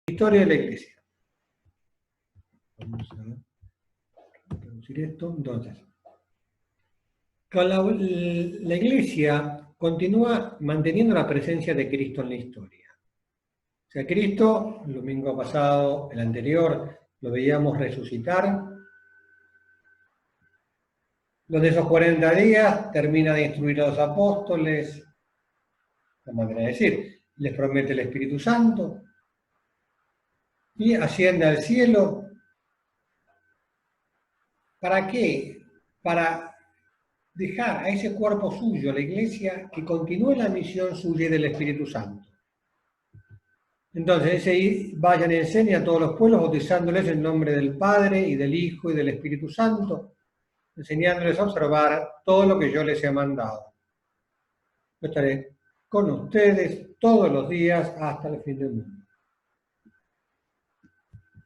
Historia de la Iglesia. Vamos a reducir esto. Entonces, la Iglesia continúa manteniendo la presencia de Cristo en la historia. O sea, Cristo, el domingo pasado, el anterior, lo veíamos resucitar. Donde esos 40 días termina de instruir a los apóstoles, la manera de decir, les promete el Espíritu Santo y asciende al cielo. ¿Para qué? Para dejar a ese cuerpo suyo, la Iglesia, que continúe la misión suya y del Espíritu Santo. Entonces, vayan y enseñen a todos los pueblos, bautizándoles en nombre del Padre y del Hijo y del Espíritu Santo, enseñándoles a observar todo lo que yo les he mandado. Yo estaré con ustedes todos los días hasta el fin del mundo.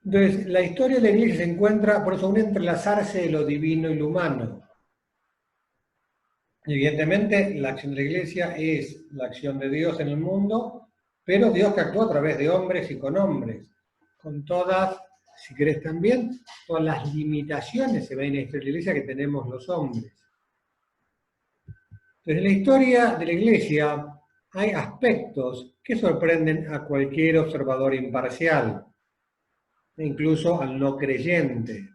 Entonces, la historia de la Iglesia se encuentra, por eso, un entrelazarse de lo divino y lo humano. Evidentemente, la acción de la Iglesia es la acción de Dios en el mundo, pero Dios que actúa a través de hombres y con hombres, con todas, si querés también, todas las limitaciones se ven en la historia de la Iglesia que tenemos los hombres. Entonces, en la historia de la Iglesia hay aspectos que sorprenden a cualquier observador imparcial, e incluso al no creyente.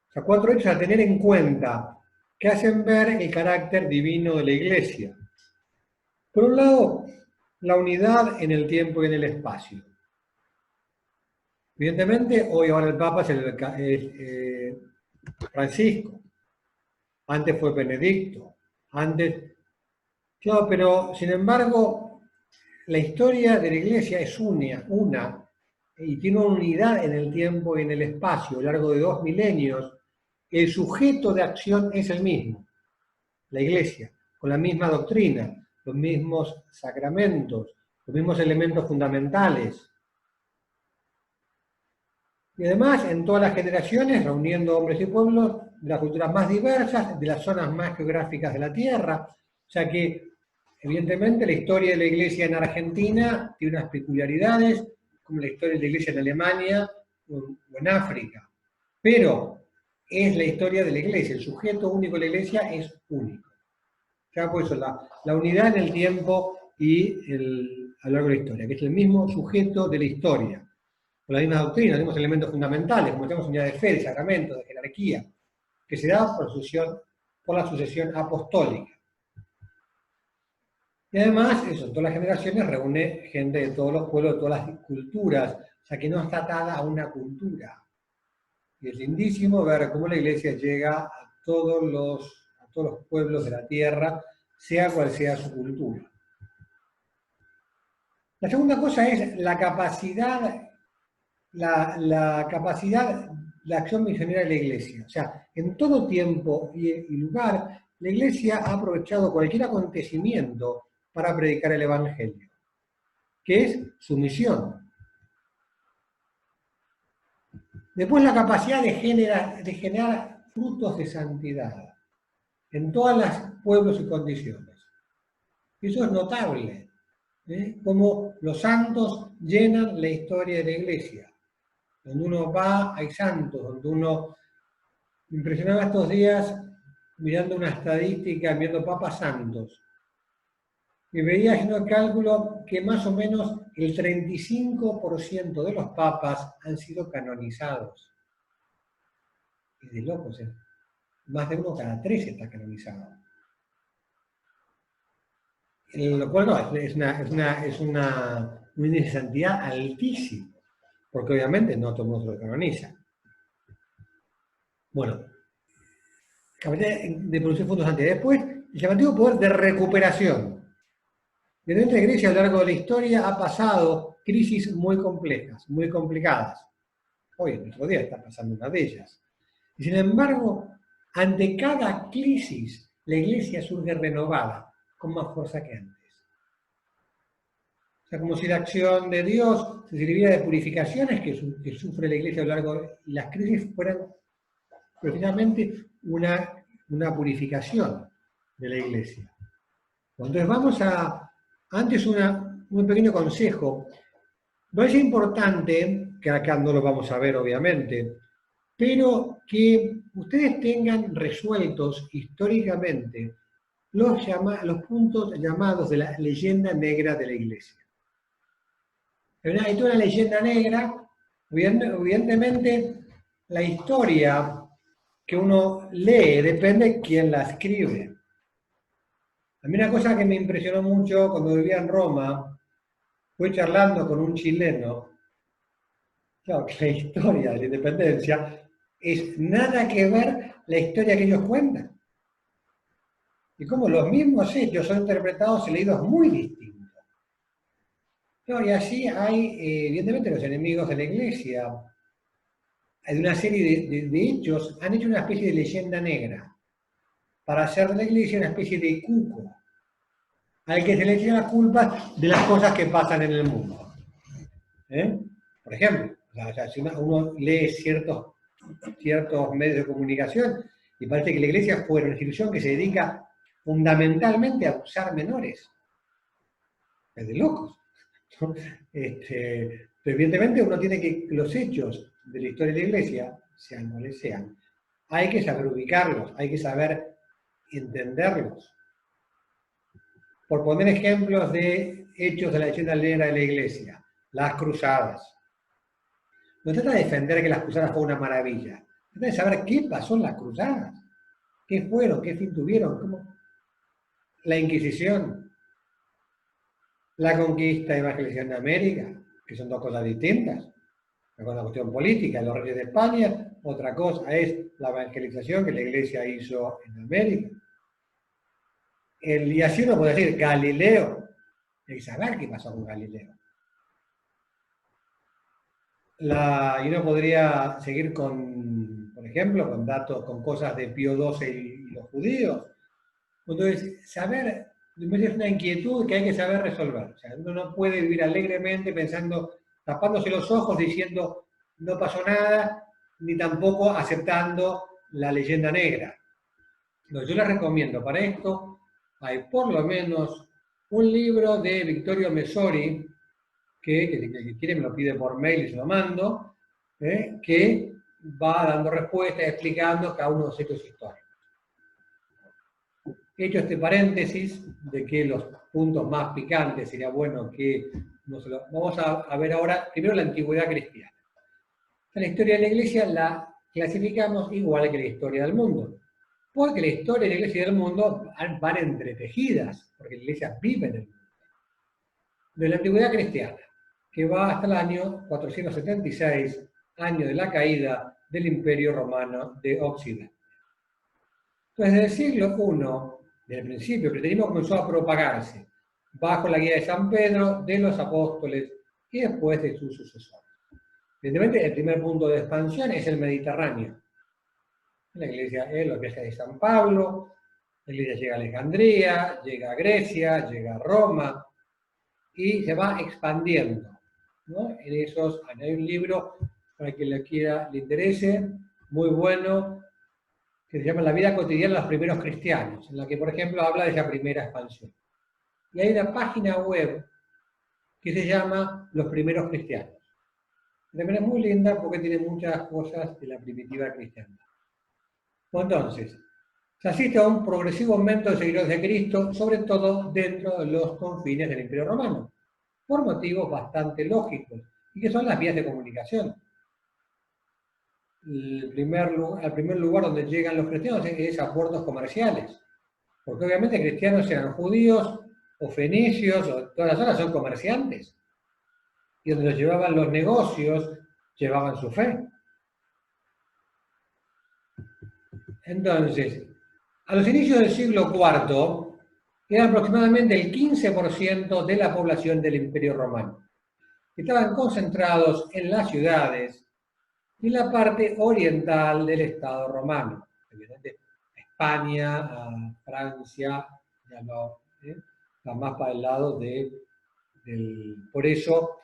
O sea, 4 hechos a tener en cuenta que hacen ver el carácter divino de la Iglesia. Por un lado, la unidad en el tiempo y en el espacio. Evidentemente, hoy ahora el Papa es Francisco. Antes fue Benedicto. Claro, pero sin embargo, la historia de la Iglesia es una, y tiene una unidad en el tiempo y en el espacio. A lo largo de 2 milenios, el sujeto de acción es el mismo, la Iglesia, con la misma doctrina, los mismos sacramentos, los mismos elementos fundamentales. Y además, en todas las generaciones, reuniendo hombres y pueblos de las culturas más diversas, de las zonas más geográficas de la Tierra. O sea que, evidentemente, la historia de la Iglesia en Argentina tiene unas peculiaridades, como la historia de la Iglesia en Alemania o en África. Pero es la historia de la Iglesia, el sujeto único de la Iglesia es único. Ya por eso la unidad en el tiempo y a lo largo de la historia, que es el mismo sujeto de la historia, con la misma doctrina, los mismos elementos fundamentales, como tenemos unidad de fe, de sacramento, de jerarquía, que se da por la sucesión apostólica. Y además, eso, en todas las generaciones reúne gente de todos los pueblos, de todas las culturas, o sea que no está atada a una cultura. Y es lindísimo ver cómo la Iglesia llega a todos los pueblos de la tierra, sea cual sea su cultura. La segunda cosa es la capacidad, la capacidad, la acción misionera de la Iglesia. O sea, en todo tiempo y lugar, la Iglesia ha aprovechado cualquier acontecimiento para predicar el Evangelio, que es su misión. Después la capacidad de generar frutos de santidad en todos los pueblos y condiciones. Eso es notable, cómo los santos llenan la historia de la Iglesia. Donde uno va, hay santos, donde uno... Me impresionaba estos días mirando una estadística, viendo papas santos. Y veía haciendo el cálculo que más o menos el 35% de los papas han sido canonizados. Es de locos, ¿eh? Más de 1 cada 3 está canonizado. Lo cual no, es un índice de santidad altísimo, porque obviamente no todo el mundo lo canoniza. Bueno, capacidad de producir fondos de santidad. Después, el llamativo poder de recuperación. Dentro de la Iglesia, a lo largo de la historia, ha pasado crisis muy complejas, muy complicadas. Hoy, el otro día, está pasando una de ellas. Y sin embargo, ante cada crisis, la Iglesia surge renovada, con más fuerza que antes. O sea, como si la acción de Dios se sirviera de purificaciones que sufre la Iglesia a lo largo de las crisis, fueran precisamente una purificación de la Iglesia. Entonces vamos a, antes un pequeño consejo. No es importante, que acá no lo vamos a ver obviamente, pero que ustedes tengan resueltos históricamente los puntos llamados de la leyenda negra de la Iglesia. Hay toda una leyenda negra, evidentemente la historia que uno lee depende de quién la escribe. A mí una cosa que me impresionó mucho cuando vivía en Roma, fue charlando con un chileno, claro, que la historia de la independencia es nada que ver la historia que ellos cuentan. Y como los mismos hechos son interpretados y leídos muy distintos. No, y así hay, evidentemente, los enemigos de la Iglesia. Hay una serie de hechos, han hecho una especie de leyenda negra para hacer de la Iglesia una especie de cuco al que se le echa la culpa de las cosas que pasan en el mundo. Por ejemplo, o sea, si uno lee ciertos medios de comunicación y parece que la Iglesia fue una institución que se dedica fundamentalmente a abusar menores. Es de locos. Pero evidentemente uno tiene que, los hechos de la historia de la Iglesia, sean cuales sean, hay que saber ubicarlos, hay que saber entenderlos. Por poner ejemplos de hechos de la leyenda negra de la Iglesia, las cruzadas. No trata de defender que las cruzadas fue una maravilla, trata de saber qué pasó en las cruzadas, qué fueron, qué fin tuvieron, cómo. La Inquisición, la conquista y evangelización de América, que son dos cosas distintas. Una cosa es una cuestión política, los reyes de España, otra cosa es la evangelización que la Iglesia hizo en América. Y así uno puede decir, Galileo, hay que saber qué pasó con Galileo. Y uno podría seguir con, por ejemplo, con datos, con cosas de Pío XII y los judíos. Entonces, saber, es una inquietud que hay que saber resolver. O sea, uno no puede vivir alegremente pensando, tapándose los ojos, diciendo no pasó nada, ni tampoco aceptando la leyenda negra. Entonces, yo les recomiendo para esto, hay por lo menos un libro de Vittorio Messori, que el que quiere me lo pide por mail y se lo mando, que va dando respuestas, explicando cada uno de los hechos históricos. He hecho este paréntesis de que los puntos más picantes sería bueno que vamos a ver ahora, primero la antigüedad cristiana. La historia de la Iglesia la clasificamos igual que la historia del mundo, porque la historia de la Iglesia y del mundo van entretejidas, porque la Iglesia vive en el mundo. De la antigüedad cristiana, que va hasta el año 476, año de la caída del Imperio Romano de Occidente. Entonces, desde el siglo I, desde el principio, el cristianismo comenzó a propagarse bajo la guía de San Pedro, de los apóstoles y después de sus sucesores. Evidentemente, el primer punto de expansión es el Mediterráneo. La Iglesia es los viajes de San Pablo, la Iglesia llega a Alejandría, llega a Grecia, llega a Roma, y se va expandiendo, ¿no? En esos años. Hay un libro, para quien le interese, muy bueno, que se llama La vida cotidiana de los primeros cristianos, en la que, por ejemplo, habla de esa primera expansión. Y hay una página web que se llama Los primeros cristianos. También es muy linda porque tiene muchas cosas de la primitiva cristiandad. Entonces, se asiste a un progresivo aumento de seguidores de Cristo, sobre todo dentro de los confines del Imperio Romano, por motivos bastante lógicos, y que son las vías de comunicación. El primer lugar donde llegan los cristianos es a puertos comerciales, porque obviamente cristianos eran judíos, o fenicios, o todas las zonas son comerciantes, y donde los llevaban los negocios, llevaban su fe. Entonces, a los inicios del siglo IV, eran aproximadamente el 15% de la población del Imperio Romano. Estaban concentrados en las ciudades y en la parte oriental del Estado romano. España, Francia, está más para el lado Por eso,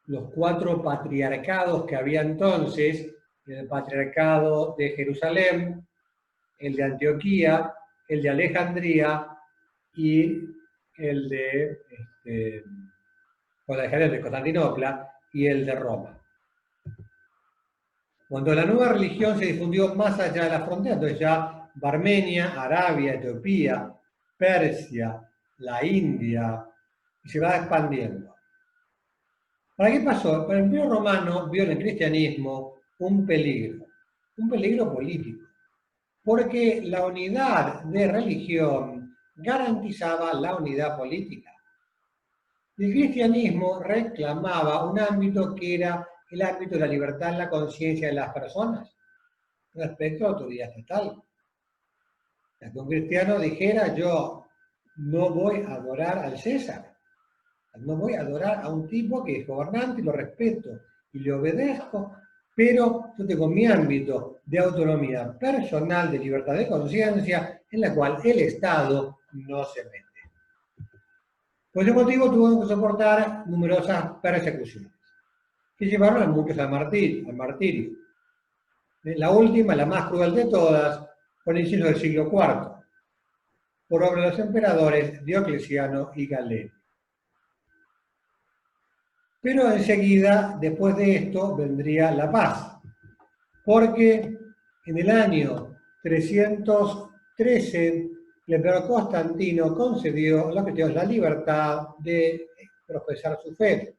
los 4 patriarcados que había entonces, el patriarcado de Jerusalén, el de Antioquía, el de Alejandría y el de Constantinopla, y el de Roma. Cuando la nueva religión se difundió más allá de la frontera, entonces ya Armenia, Arabia, Etiopía, Persia, la India, y se va expandiendo. ¿Para qué pasó? El Imperio Romano vio en el cristianismo un peligro político, porque la unidad de religión garantizaba la unidad política. El cristianismo reclamaba un ámbito que era el ámbito de la libertad en la conciencia de las personas respecto a la autoridad estatal. O sea, que un cristiano dijera: yo no voy a adorar al César, no voy a adorar a un tipo que es gobernante, lo respeto y le obedezco, pero yo tengo mi ámbito de autonomía personal, de libertad de conciencia, en la cual el Estado no se mete. Por ese motivo tuvo que soportar numerosas persecuciones, que llevaron a muchos al martirio. La última, la más cruel de todas, fue el inciso del siglo IV, por obra de los emperadores Diocleciano y Galeno. Pero enseguida, después de esto, vendría la paz, porque en el año 313 el emperador Constantino concedió a los cristianos la libertad de profesar su fe.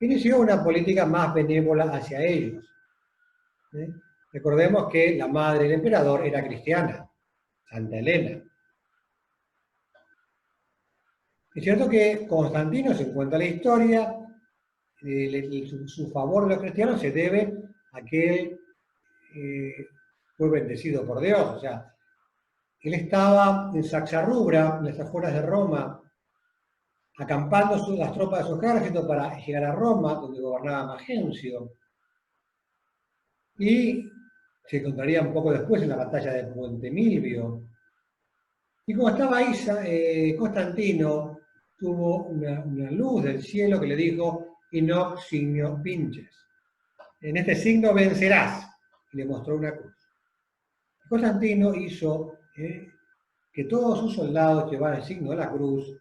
Inició una política más benévola hacia ellos. Recordemos que la madre del emperador era cristiana, Santa Elena. Es cierto que Constantino, se encuentra en la historia, su favor de los cristianos se debe a que él fue bendecido por Dios. O sea, él estaba en Saxarrubra, en las afueras de Roma, acampando las tropas de su ejército para llegar a Roma, donde gobernaba Magencio, y se encontraría un poco después en la batalla de Puente Milvio. Y como estaba ahí, Constantino tuvo una luz del cielo que le dijo: "In hoc signo vinces", en este signo vencerás, y le mostró una cruz. Constantino hizo que todos sus soldados llevaran el signo de la cruz,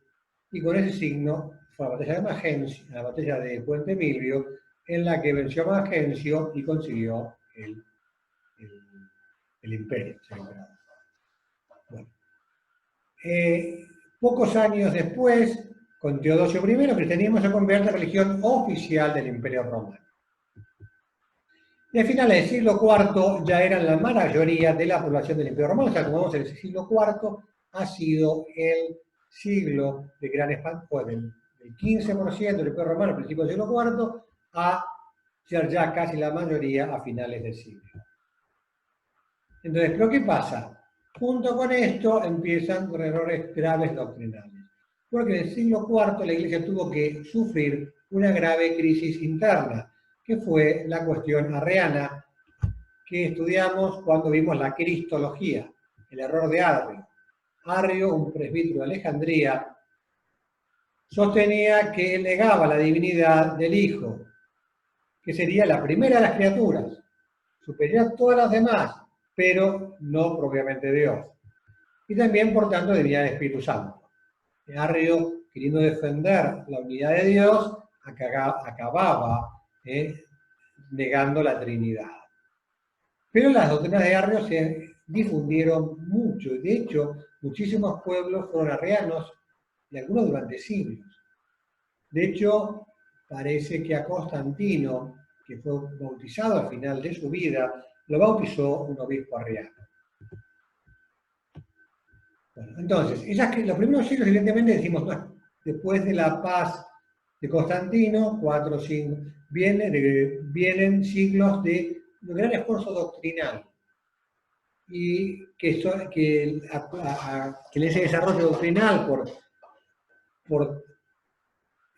y con ese signo fue a la batalla de Magencio, a la batalla de Puente Milvio, en la que venció a Magencio y consiguió el imperio. Bueno. Pocos años después, con Teodosio I, el cristianismo se convierte en religión oficial del Imperio Romano. Y a finales del siglo IV ya eran la mayoría de la población del Imperio Romano. O sea, como vemos, el siglo IV ha sido el siglo de gran expansión, del 15% del Imperio Romano al principio del siglo IV, a ser ya casi la mayoría a finales del siglo. Entonces, ¿pero qué pasa? Junto con esto empiezan errores graves doctrinales. Porque en el siglo IV la Iglesia tuvo que sufrir una grave crisis interna, que fue la cuestión arriana, que estudiamos cuando vimos la cristología, el error de Arrio. Arrio, un presbítero de Alejandría, sostenía que él negaba la divinidad del Hijo, que sería la primera de las criaturas, superior a todas las demás, pero no propiamente Dios. Y también, por tanto, de divinidad del Espíritu Santo. Arrio, queriendo defender la unidad de Dios, acababa negando la Trinidad. Pero las doctrinas de Arrio se difundieron mucho, y de hecho, muchísimos pueblos fueron arrianos, y algunos durante siglos. De hecho, parece que a Constantino, que fue bautizado al final de su vida, lo bautizó un obispo arriano. Bueno, entonces, los primeros siglos, evidentemente, decimos, bueno, después de la paz de Constantino, 4 o 5, vienen siglos de un gran esfuerzo doctrinal, y que en ese desarrollo doctrinal, por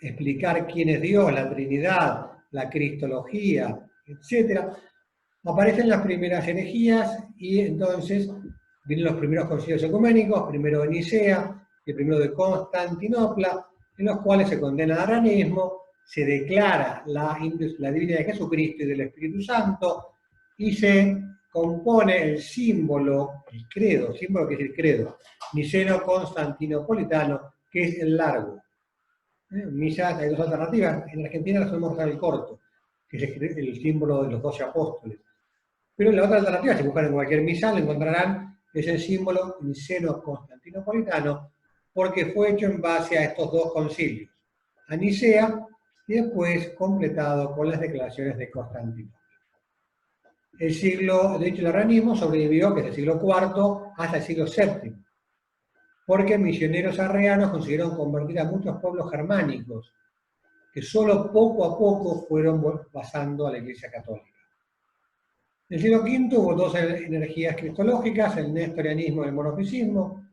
explicar quién es Dios, la Trinidad, la cristología, etc., aparecen las primeras herejías, y entonces vienen los primeros concilios ecuménicos, primero de Nicea y el primero de Constantinopla, en los cuales se condena el arianismo, se declara la divinidad de Jesucristo y del Espíritu Santo, y se compone el símbolo, el credo, símbolo que es el credo, niceno-constantinopolitano, que es el largo. Misas, hay dos alternativas. En Argentina la solemos usar el corto, que es el símbolo de los 12 apóstoles. Pero la otra alternativa, si buscan en cualquier misa, lo encontrarán, es el símbolo niceno-constantinopolitano, porque fue hecho en base a estos dos concilios, a Nicea y después completado con las declaraciones de Constantinopla. El siglo, de hecho, el arrianismo sobrevivió, que es el siglo IV, hasta el siglo VII, porque misioneros arrianos consiguieron convertir a muchos pueblos germánicos, que solo poco a poco fueron pasando a la Iglesia Católica. En el siglo V hubo dos energías cristológicas, el nestorianismo y el monofisismo,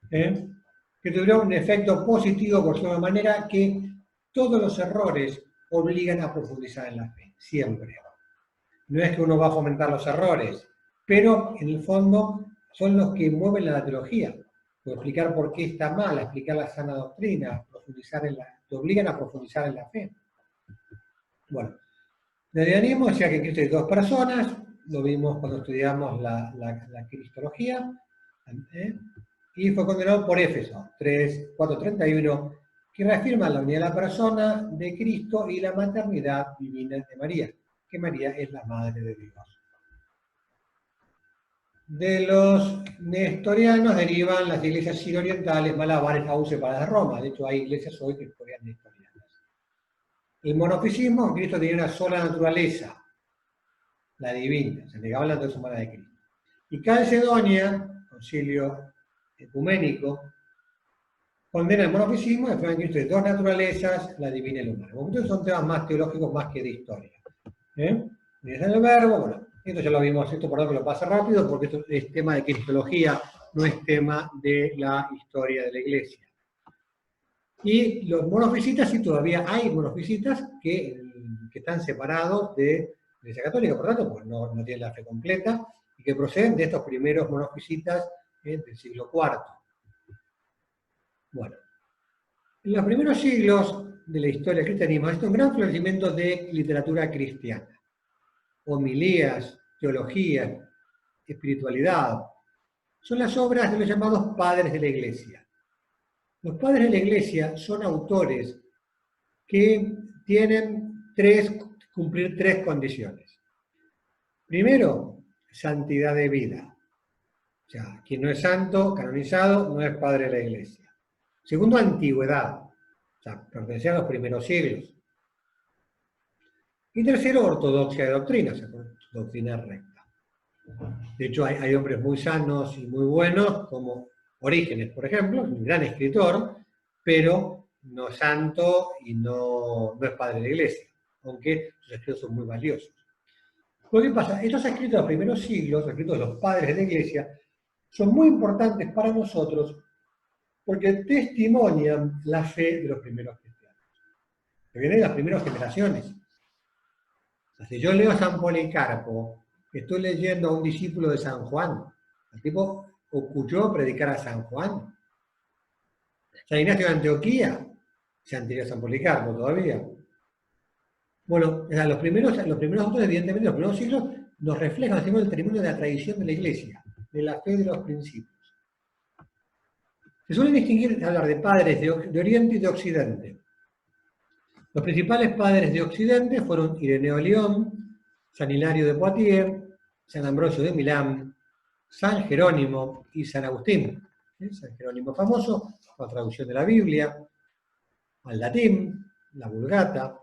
que tuvieron un efecto positivo por su manera que todos los errores obligan a profundizar en la fe, siempre. No es que uno va a fomentar los errores, pero en el fondo son los que mueven la teología. Explicar por qué está mal, explicar la sana doctrina, te obligan a profundizar en la fe. Bueno, el arianismo decía que en Cristo hay dos personas, lo vimos cuando estudiamos la cristología, y fue condenado por Éfeso, 4:31, que reafirma la unidad de la persona de Cristo y la maternidad divina de María, que María es la Madre de Dios. De los nestorianos derivan las iglesias sirorientales, malabares, aún separadas de Roma. De hecho, hay iglesias hoy que fueron nestorianas. El monofisismo, Cristo tenía una sola naturaleza, la divina, se negaba la naturaleza humana de Cristo. Y Calcedonia, concilio ecuménico, condena el monofisismo y afirma que Cristo de dos naturalezas, la divina y la humana. Entonces son temas más teológicos más que de historia. Y es el verbo, bueno, esto ya lo vimos, esto por que lo pasa rápido, porque esto es tema de cristología, no es tema de la historia de la Iglesia. Y los monofisitas, sí, todavía hay monofisitas que están separados de la Iglesia Católica, por lo tanto, pues no tienen la fe completa, y que proceden de estos primeros monofisitas del siglo IV. Bueno, en los primeros siglos de la historia del cristianismo, esto es un gran florecimiento de literatura cristiana. Homilías, teología, espiritualidad, son las obras de los llamados padres de la Iglesia. Los padres de la Iglesia son autores que tienen cumplir tres condiciones. Primero, santidad de vida. O sea, quien no es santo, canonizado, no es padre de la Iglesia. Segundo, antigüedad. O sea, pertenecía a los primeros siglos. Y tercero, ortodoxia de doctrina, o sea, doctrina recta. De hecho, hay hombres muy sanos y muy buenos, como Orígenes, por ejemplo, un gran escritor, pero no es santo y no es padre de la Iglesia, aunque sus escritos son muy valiosos. Lo que pasa, estos escritos de los primeros siglos, los escritos de los padres de la Iglesia, son muy importantes para nosotros porque testimonian la fe de los primeros cristianos, que vienen de las primeras generaciones. Si yo leo a San Policarpo, estoy leyendo a un discípulo de San Juan. El tipo escuchó predicar a San Juan. San Ignacio de Antioquía, se anterior a San Policarpo todavía. Bueno, los primeros autores, evidentemente, los primeros siglos, nos reflejan, decimos, el testimonio de la tradición de la Iglesia, de la fe de los principios. Se suele distinguir, hablar de padres de Oriente y de Occidente. Los principales padres de Occidente fueron Ireneo de León, San Hilario de Poitiers, San Ambrosio de Milán, San Jerónimo y San Agustín. San Jerónimo famoso, con la traducción de la Biblia al latín, la Vulgata.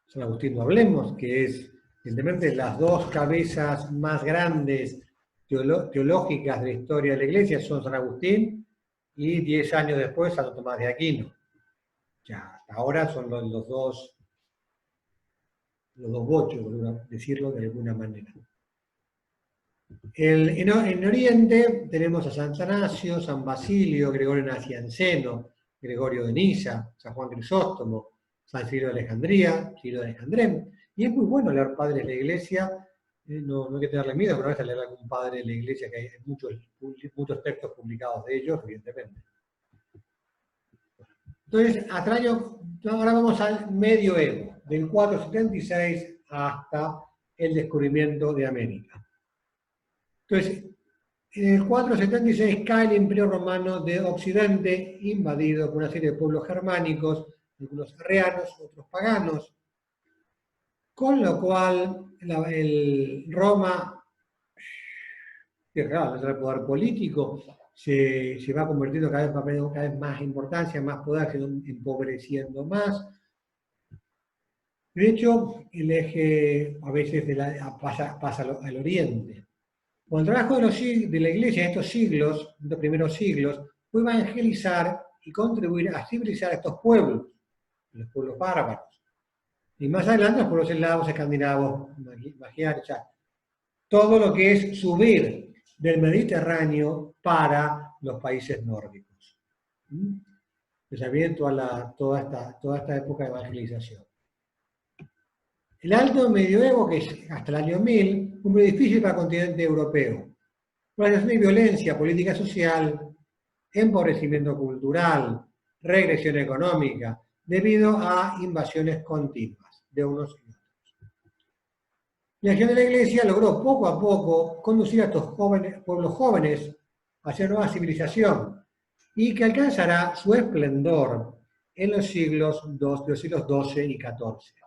San Agustín no hablemos, que es, evidentemente, las dos cabezas más grandes teológicas de la historia de la Iglesia son San Agustín y 10 años después Santo Tomás de Aquino. Ya, hasta ahora son los dos bochos, por decirlo de alguna manera. En Oriente tenemos a San Atanasio, San Basilio, Gregorio Nacianceno, Gregorio de Niza, San Juan Crisóstomo, San Cirilo de Alejandría, Cirilo de Alejandrén. Y es muy bueno leer padres de la Iglesia, no hay que tenerle miedo, pero a veces leer a algún padre de la Iglesia, que hay muchos textos publicados de ellos, evidentemente. Entonces, ahora vamos al medioevo, del 476 hasta el descubrimiento de América. Entonces, en el 476 cae el Imperio Romano de Occidente, invadido por una serie de pueblos germánicos algunos arrianos, otros paganos, con lo cual Roma, que claro, el poder político se va convirtiendo cada vez más importancia, más poder, se va empobreciendo más. De hecho, el eje a veces pasa al oriente. Con el trabajo de la Iglesia en estos siglos, en los primeros siglos, fue evangelizar y contribuir a civilizar a estos pueblos, los pueblos bárbaros. Y más adelante los pueblos eslavos, escandinavos, magiares, todo lo que es subir del Mediterráneo para los países nórdicos. Entonces viene toda esta época de evangelización. El Alto Medioevo, que es hasta el año 1000, fue muy difícil para el continente europeo. Por la situación de violencia, política social, empobrecimiento cultural, regresión económica, debido a invasiones continuas de unos y otros. La acción de la Iglesia logró poco a poco conducir a estos pueblos jóvenes hacia una nueva civilización y que alcanzará su esplendor en los siglos XII y XIV.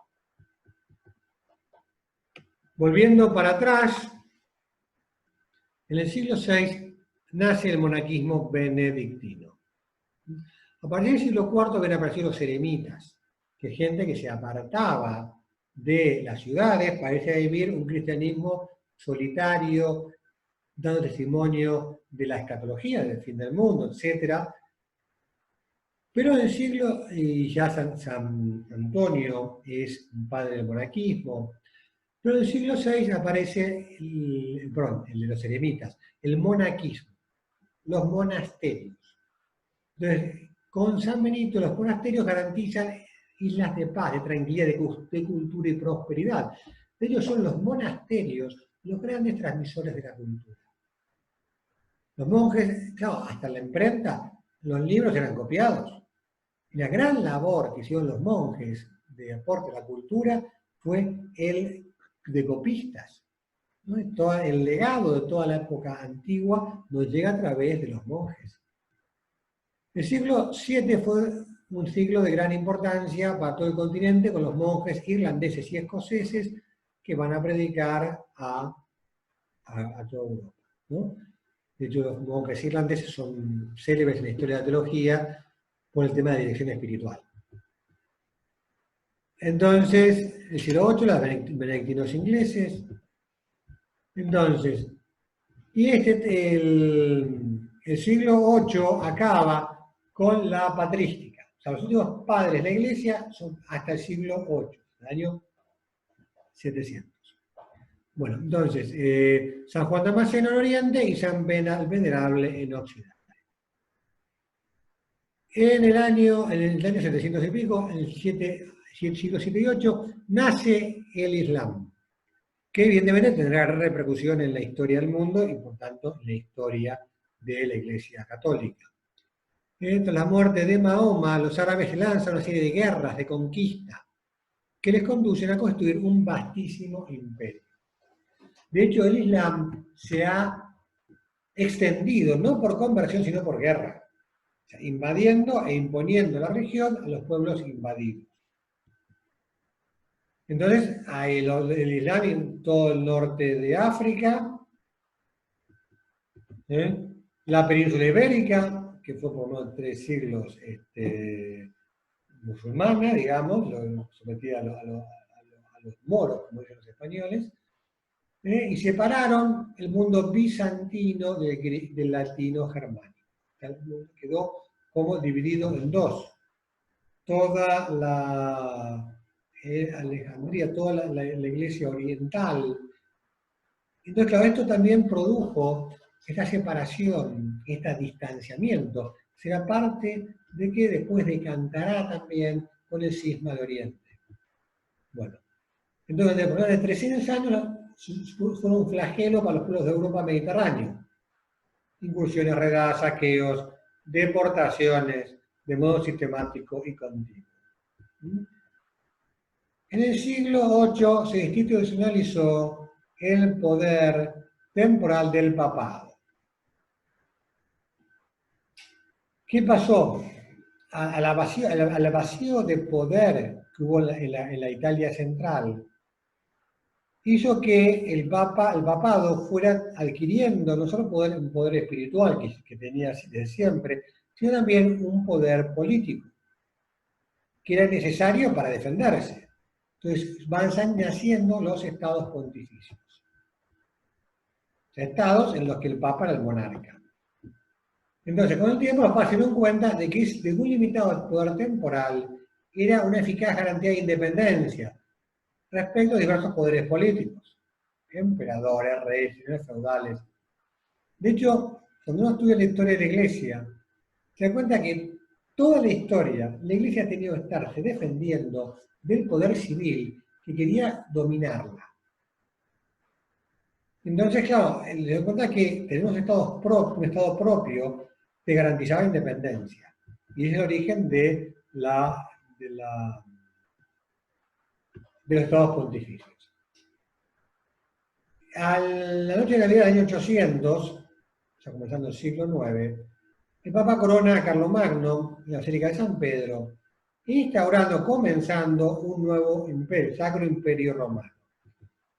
Volviendo para atrás, en el siglo VI nace el monaquismo benedictino. A partir del siglo IV ven a aparecer los eremitas, que es gente que se apartaba de las ciudades para irse a vivir un cristianismo solitario, dando testimonio de la escatología, del fin del mundo, etc. Pero en el siglo, y ya San Antonio es un padre del monaquismo, pero en el siglo VI aparece el de los eremitas, el monaquismo, los monasterios. Entonces, con San Benito los monasterios garantizan islas de paz, de tranquilidad, de cultura y prosperidad. Ellos son los monasterios los grandes transmisores de la cultura. Los monjes, claro, hasta la imprenta, los libros eran copiados. Y la gran labor que hicieron los monjes de aporte a la cultura fue el de copistas. ¿No? Todo el legado de toda la época antigua nos llega a través de los monjes. El siglo VII fue un siglo de gran importancia para todo el continente, con los monjes irlandeses y escoceses que van a predicar a toda Europa, ¿no? De hecho, los monjes irlandeses son célebres en la historia de la teología por el tema de dirección espiritual. Entonces, el siglo VIII, los benedictinos ingleses. Entonces, y el siglo VIII acaba con la patrística. O sea, los últimos padres de la Iglesia son hasta el siglo VIII, el año 700. Bueno, entonces, San Juan Damasceno en Oriente y San Venerable en Occidente. En el año 700 y pico, en el siglo VII y VIII, nace el Islam, que evidentemente tendrá repercusión en la historia del mundo y por tanto en la historia de la Iglesia Católica. Tras la muerte de Mahoma, los árabes lanzan una serie de guerras de conquista que les conducen a construir un vastísimo imperio. De hecho, el Islam se ha extendido no por conversión, sino por guerra, o sea, invadiendo e imponiendo la región a los pueblos invadidos. Entonces, hay el Islam en todo el norte de África, la península ibérica, que fue por unos 3 siglos musulmana, digamos, sometida a los moros, como dicen los españoles, y separaron el mundo bizantino del latino germánico. Quedó como dividido en dos. Toda la Alejandría, toda la iglesia oriental. Entonces, claro, esto también produjo esta separación, este distanciamiento. Será parte de que después decantará también con el cisma de Oriente. Bueno, entonces, por de 300 años fueron un flagelo para los pueblos de Europa mediterránea. Incursiones, redadas, saqueos, deportaciones, de modo sistemático y continuo. En el siglo VIII se institucionalizó el poder temporal del papado. ¿Qué pasó? al vacío de poder que hubo en la Italia central, hizo que el papado fuera adquiriendo no solo un poder espiritual que tenía desde siempre, sino también un poder político, que era necesario para defenderse. Entonces van naciendo los estados pontificios. Estados en los que el papa era el monarca. Entonces, con el tiempo los papas se dieron cuenta de que de un limitado poder temporal era una eficaz garantía de independencia respecto a diversos poderes políticos, emperadores, reyes, señores feudales. De hecho, cuando uno estudia la historia de la Iglesia, se da cuenta que toda la historia, la Iglesia ha tenido que estarse defendiendo del poder civil que quería dominarla. Entonces, claro, se da cuenta que tener un estado propio te garantizaba independencia. Y es el origen de los estados pontificios. A la noche de la vida del año 800, ya comenzando el siglo IX, el Papa corona a Carlomagno en la Basílica de San Pedro, comenzando un nuevo imperio, el Sacro Imperio Romano.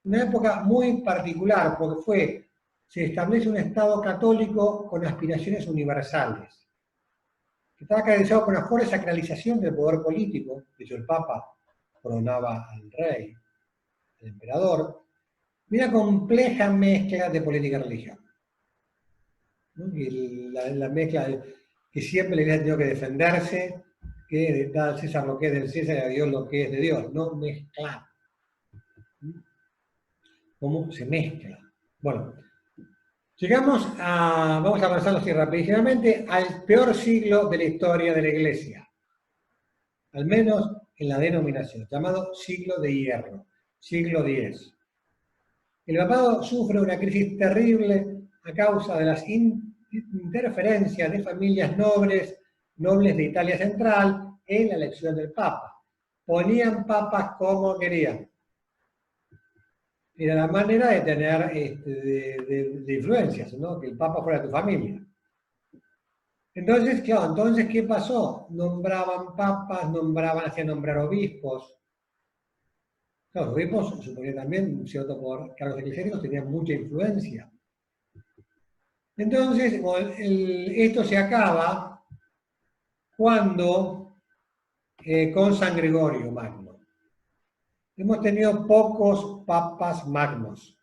Una época muy particular porque se establece un Estado católico con aspiraciones universales, que estaba caracterizado por una fuerte sacralización del poder político. De hecho, el Papa coronaba al rey, al emperador, y una compleja mezcla de política y religión. ¿No? Y la mezcla que siempre le había tenido que defenderse, que da al César lo que es del César y a Dios lo que es de Dios, no mezclar. ¿Cómo se mezcla? Bueno, vamos a avanzar así rapidísimamente, al peor siglo de la historia de la Iglesia, al menos en la denominación, llamado siglo de hierro, siglo X. El papado sufre una crisis terrible a causa de las interferencias de familias nobles de Italia Central en la elección del Papa. Ponían papas como querían. Era la manera de tener de influencias, ¿no? Que el Papa fuera tu familia. Entonces, claro, ¿qué pasó? Nombraban papas, hacían nombrar obispos. Claro, los obispos suponían también cierto poder, cargos eclesiásticos tenían mucha influencia. Entonces, esto se acaba cuando, con San Gregorio Magno. Hemos tenido pocos papas magnos.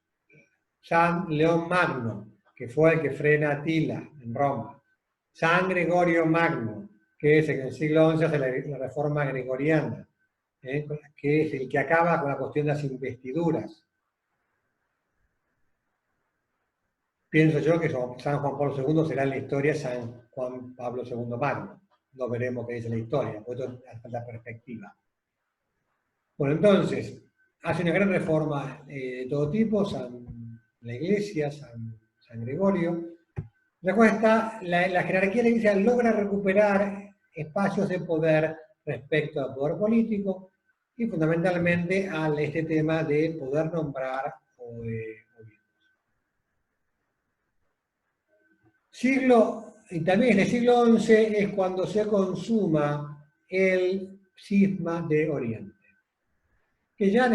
San León Magno, que fue el que frena a Atila en Roma. San Gregorio Magno, que es en el siglo XI hace la reforma gregoriana, que es el que acaba con la cuestión de las investiduras. Pienso yo que San Juan Pablo II será en la historia San Juan Pablo II Magno. No veremos qué dice la historia, porque esto es la perspectiva. Bueno, entonces, hace una gran reforma de todo tipo, la Iglesia, San Gregorio. La jerarquía de la Iglesia logra recuperar espacios de poder respecto al poder político y fundamentalmente a este tema de poder nombrar obispos. Y también en el siglo XI es cuando se consuma el cisma de Oriente, que ya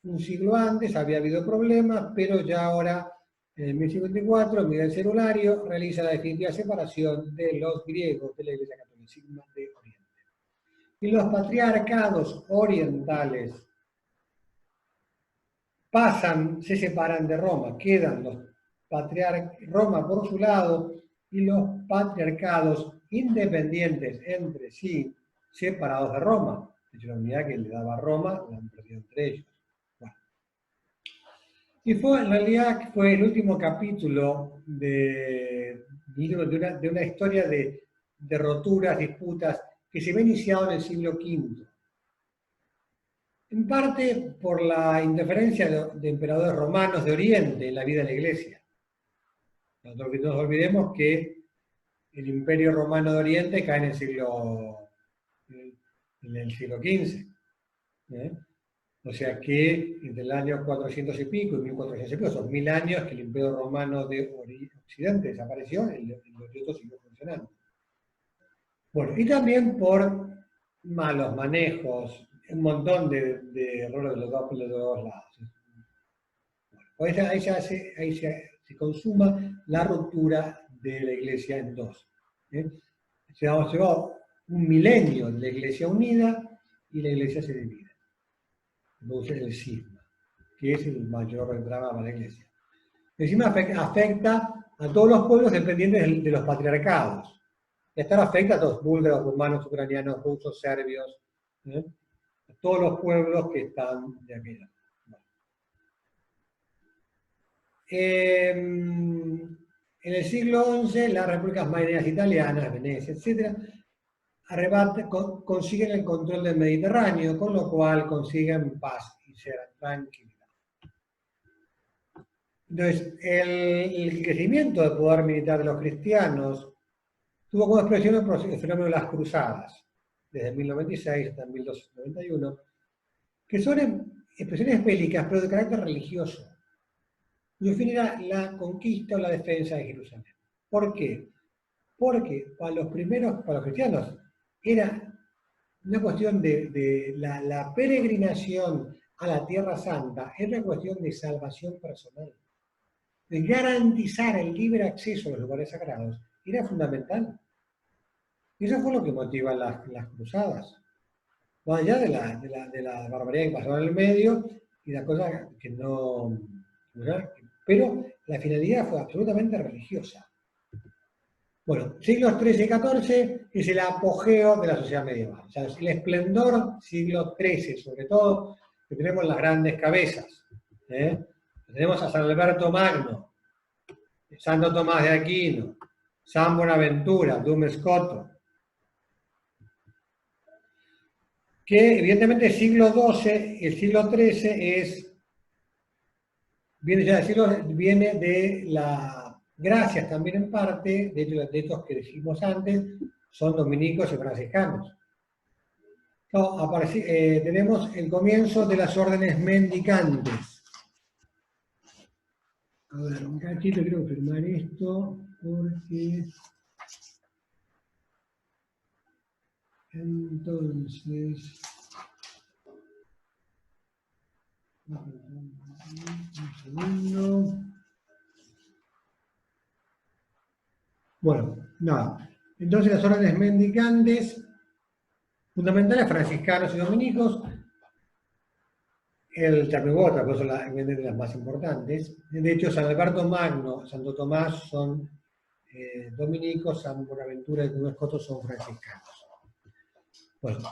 un siglo antes había habido problemas, pero ya ahora, en el 1054, Miguel Celulario realiza la definitiva separación de los griegos de la Iglesia Católica, cisma de Oriente. Y los patriarcados orientales se separan de Roma, quedan Roma por su lado y los patriarcados independientes entre sí, separados de Roma. De hecho, la unidad que le daba a Roma la han perdido entre ellos. Bueno. Y en realidad fue el último capítulo de una historia de roturas, disputas, que se había iniciado en el siglo V. En parte por la interferencia de emperadores romanos de Oriente en la vida de la Iglesia. No nos olvidemos que el Imperio Romano de Oriente cae en el siglo XV. O sea que entre el año 400 y pico y 1400 y pico, son 1000 años que el Imperio Romano de Occidente desapareció y el otro siguió funcionando. Bueno, y también por malos manejos, un montón de errores de los dos lados. Pues ahí se consuma la ruptura de la Iglesia en dos. ¿Eh? Se ha llevado un milenio de la Iglesia unida y la Iglesia se divide. Entonces el cisma, que es el mayor drama para la Iglesia. El cisma afecta a todos los pueblos dependientes de los patriarcados. Esto afecta a todos, búlgaros, rumanos, ucranianos, rusos, serbios, ¿eh? A todos los pueblos que están de aquel lado. En el siglo XI, las repúblicas marineras italianas, Venecia, etc., consiguen el control del Mediterráneo, con lo cual consiguen paz y tranquilidad. Entonces, el crecimiento del poder militar de los cristianos tuvo como expresión el fenómeno de las cruzadas, desde 1096 hasta 1291, que son expresiones bélicas, pero de carácter religioso. Cuyo fin era la conquista o la defensa de Jerusalén. ¿Por qué? Porque para los cristianos, era una cuestión de la peregrinación a la Tierra Santa, era una cuestión de salvación personal. De garantizar el libre acceso a los lugares sagrados, era fundamental. Y eso fue lo que motiva las cruzadas. Más allá de la barbaridad que pasaba en el medio y la cosa que no. Pero la finalidad fue absolutamente religiosa. Bueno, siglos XIII y XIV es el apogeo de la sociedad medieval. O sea, el esplendor, siglo XIII sobre todo, que tenemos las grandes cabezas. Tenemos a San Alberto Magno, Santo Tomás de Aquino, San Buenaventura, Duns Scotus, que evidentemente el siglo XII, el siglo XIII viene de la, gracias también en parte, de hecho de estos que dijimos antes, son dominicos y franciscanos. No, tenemos el comienzo de las órdenes mendicantes. A ver, un cachito, quiero firmar esto, porque... Entonces... Un segundo. Bueno, nada. Entonces las órdenes mendicantes, fundamentales, franciscanos y dominicos, el Charmigota, por eso de las más importantes. De hecho, San Alberto Magno, Santo Tomás son dominicos, San Buenaventura y Duns Scotus son franciscanos. Bueno,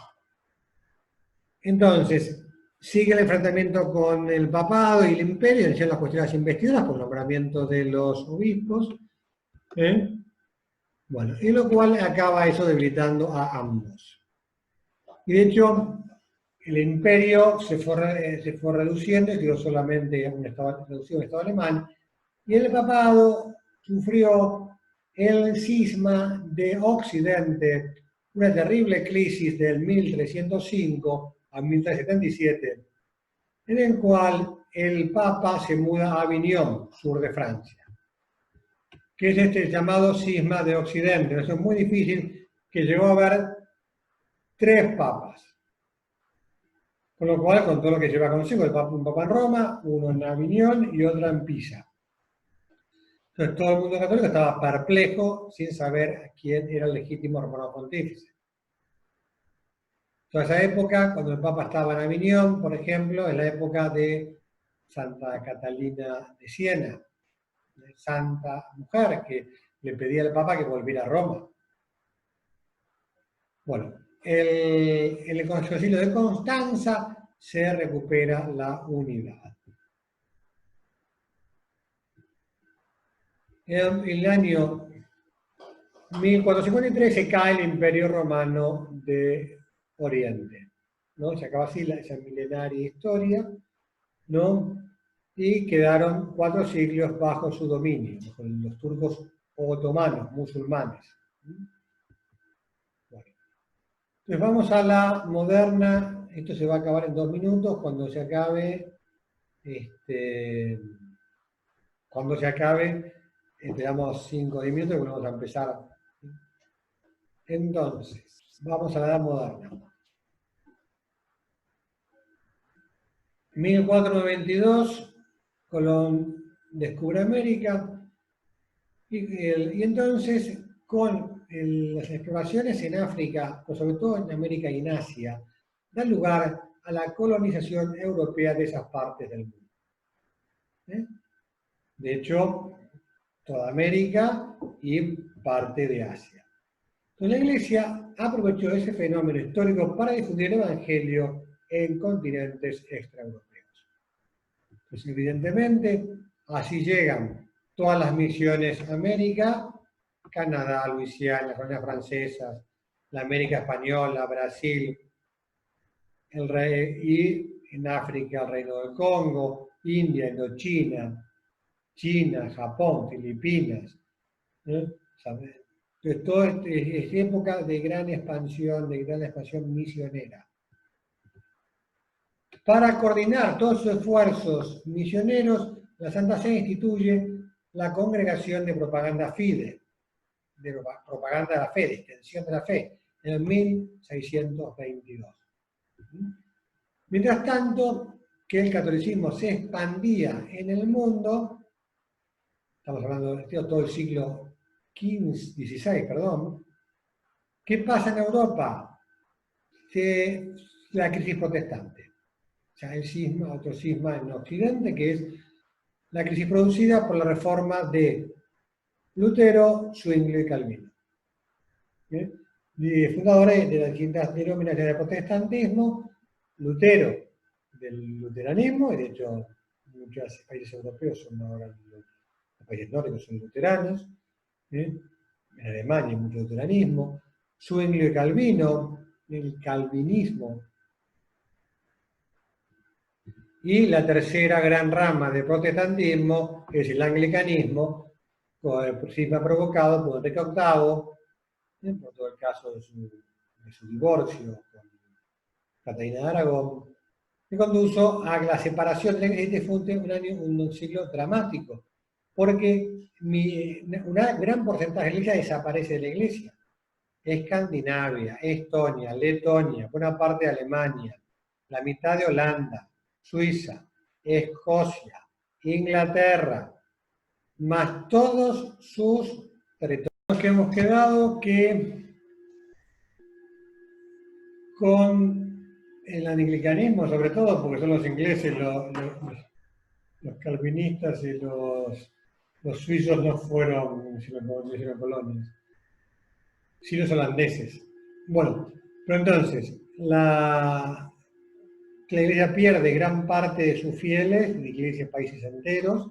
entonces, sigue el enfrentamiento con el papado y el imperio, inician las cuestiones investiduras por nombramiento de los obispos. Bueno, y lo cual acaba eso debilitando a ambos. Y de hecho, el imperio se fue reduciendo y quedó solamente reducido un estado alemán, y el papado sufrió el cisma de Occidente, una terrible crisis del 1305 a 1377, en el cual el Papa se muda a Avignon, sur de Francia, que es este llamado cisma de Occidente. Eso es muy difícil, que llegó a haber 3 papas. Con lo cual, con todo lo que lleva consigo, un papa en Roma, uno en Avignon y otro en Pisa. Entonces todo el mundo católico estaba perplejo sin saber quién era el legítimo romano pontífice. Toda esa época, cuando el Papa estaba en Avignon, por ejemplo, es la época de Santa Catalina de Siena, santa mujer que le pedía al Papa que volviera a Roma. Bueno, en el concilio de Constanza se recupera la unidad. En el año 1453 se cae el Imperio Romano de Oriente, ¿no? Se acaba así esa milenaria historia, ¿no? Y quedaron 4 siglos bajo su dominio, con los turcos otomanos, musulmanes. Bueno. Entonces vamos a la moderna, esto se va a acabar en 2 minutos, cuando se acabe, esperamos 5 o 10 minutos y volvemos a empezar. Entonces, vamos a la Edad Moderna. 1492, Colón descubre América, y entonces con las exploraciones en África, pero sobre todo en América y en Asia, da lugar a la colonización europea de esas partes del mundo. De hecho, toda América y parte de Asia. Entonces la Iglesia aprovechó ese fenómeno histórico para difundir el Evangelio en continentes extraeuropeos. Pues evidentemente, así llegan todas las misiones a América, Canadá, Luisiana, las colonias francesas, la América Española, Brasil, y en África el Reino del Congo, India, Indochina, China, Japón, Filipinas. Entonces, todo es época de gran expansión misionera. Para coordinar todos sus esfuerzos misioneros, la Santa Sede instituye la Congregación de Propaganda Fide, de propaganda de la fe, de extensión de la fe, en 1622. Mientras tanto, que el catolicismo se expandía en el mundo, estamos hablando de todo el siglo XVI, perdón, ¿qué pasa en Europa? La crisis protestante. O sea, el cisma, otro cisma en Occidente, que es la crisis producida por la reforma de Lutero, Zwinglio y Calvino. Fundadores de las distintas denominaciones del protestantismo, Lutero del luteranismo, y de hecho muchos países europeos son ahora, los países nórdicos son luteranos, en Alemania hay mucho luteranismo, Zwinglio y Calvino, el calvinismo. Y la tercera gran rama del protestantismo es el anglicanismo, con el cisma provocado por Enrique VIII, por todo el caso de su divorcio con Catalina de Aragón, que condujo a la separación. Este fue un siglo dramático, porque un gran porcentaje de la iglesia desaparece de la iglesia. Escandinavia, Estonia, Letonia, buena parte de Alemania, la mitad de Holanda, Suiza, Escocia, Inglaterra, más todos sus territorios. Que hemos quedado que con el anglicanismo, sobre todo, porque son los ingleses, los calvinistas y los suizos no fueron, si lo hicieron colonias, sino los holandeses. Bueno, pero entonces, la Iglesia pierde gran parte de sus fieles, de iglesias, países enteros,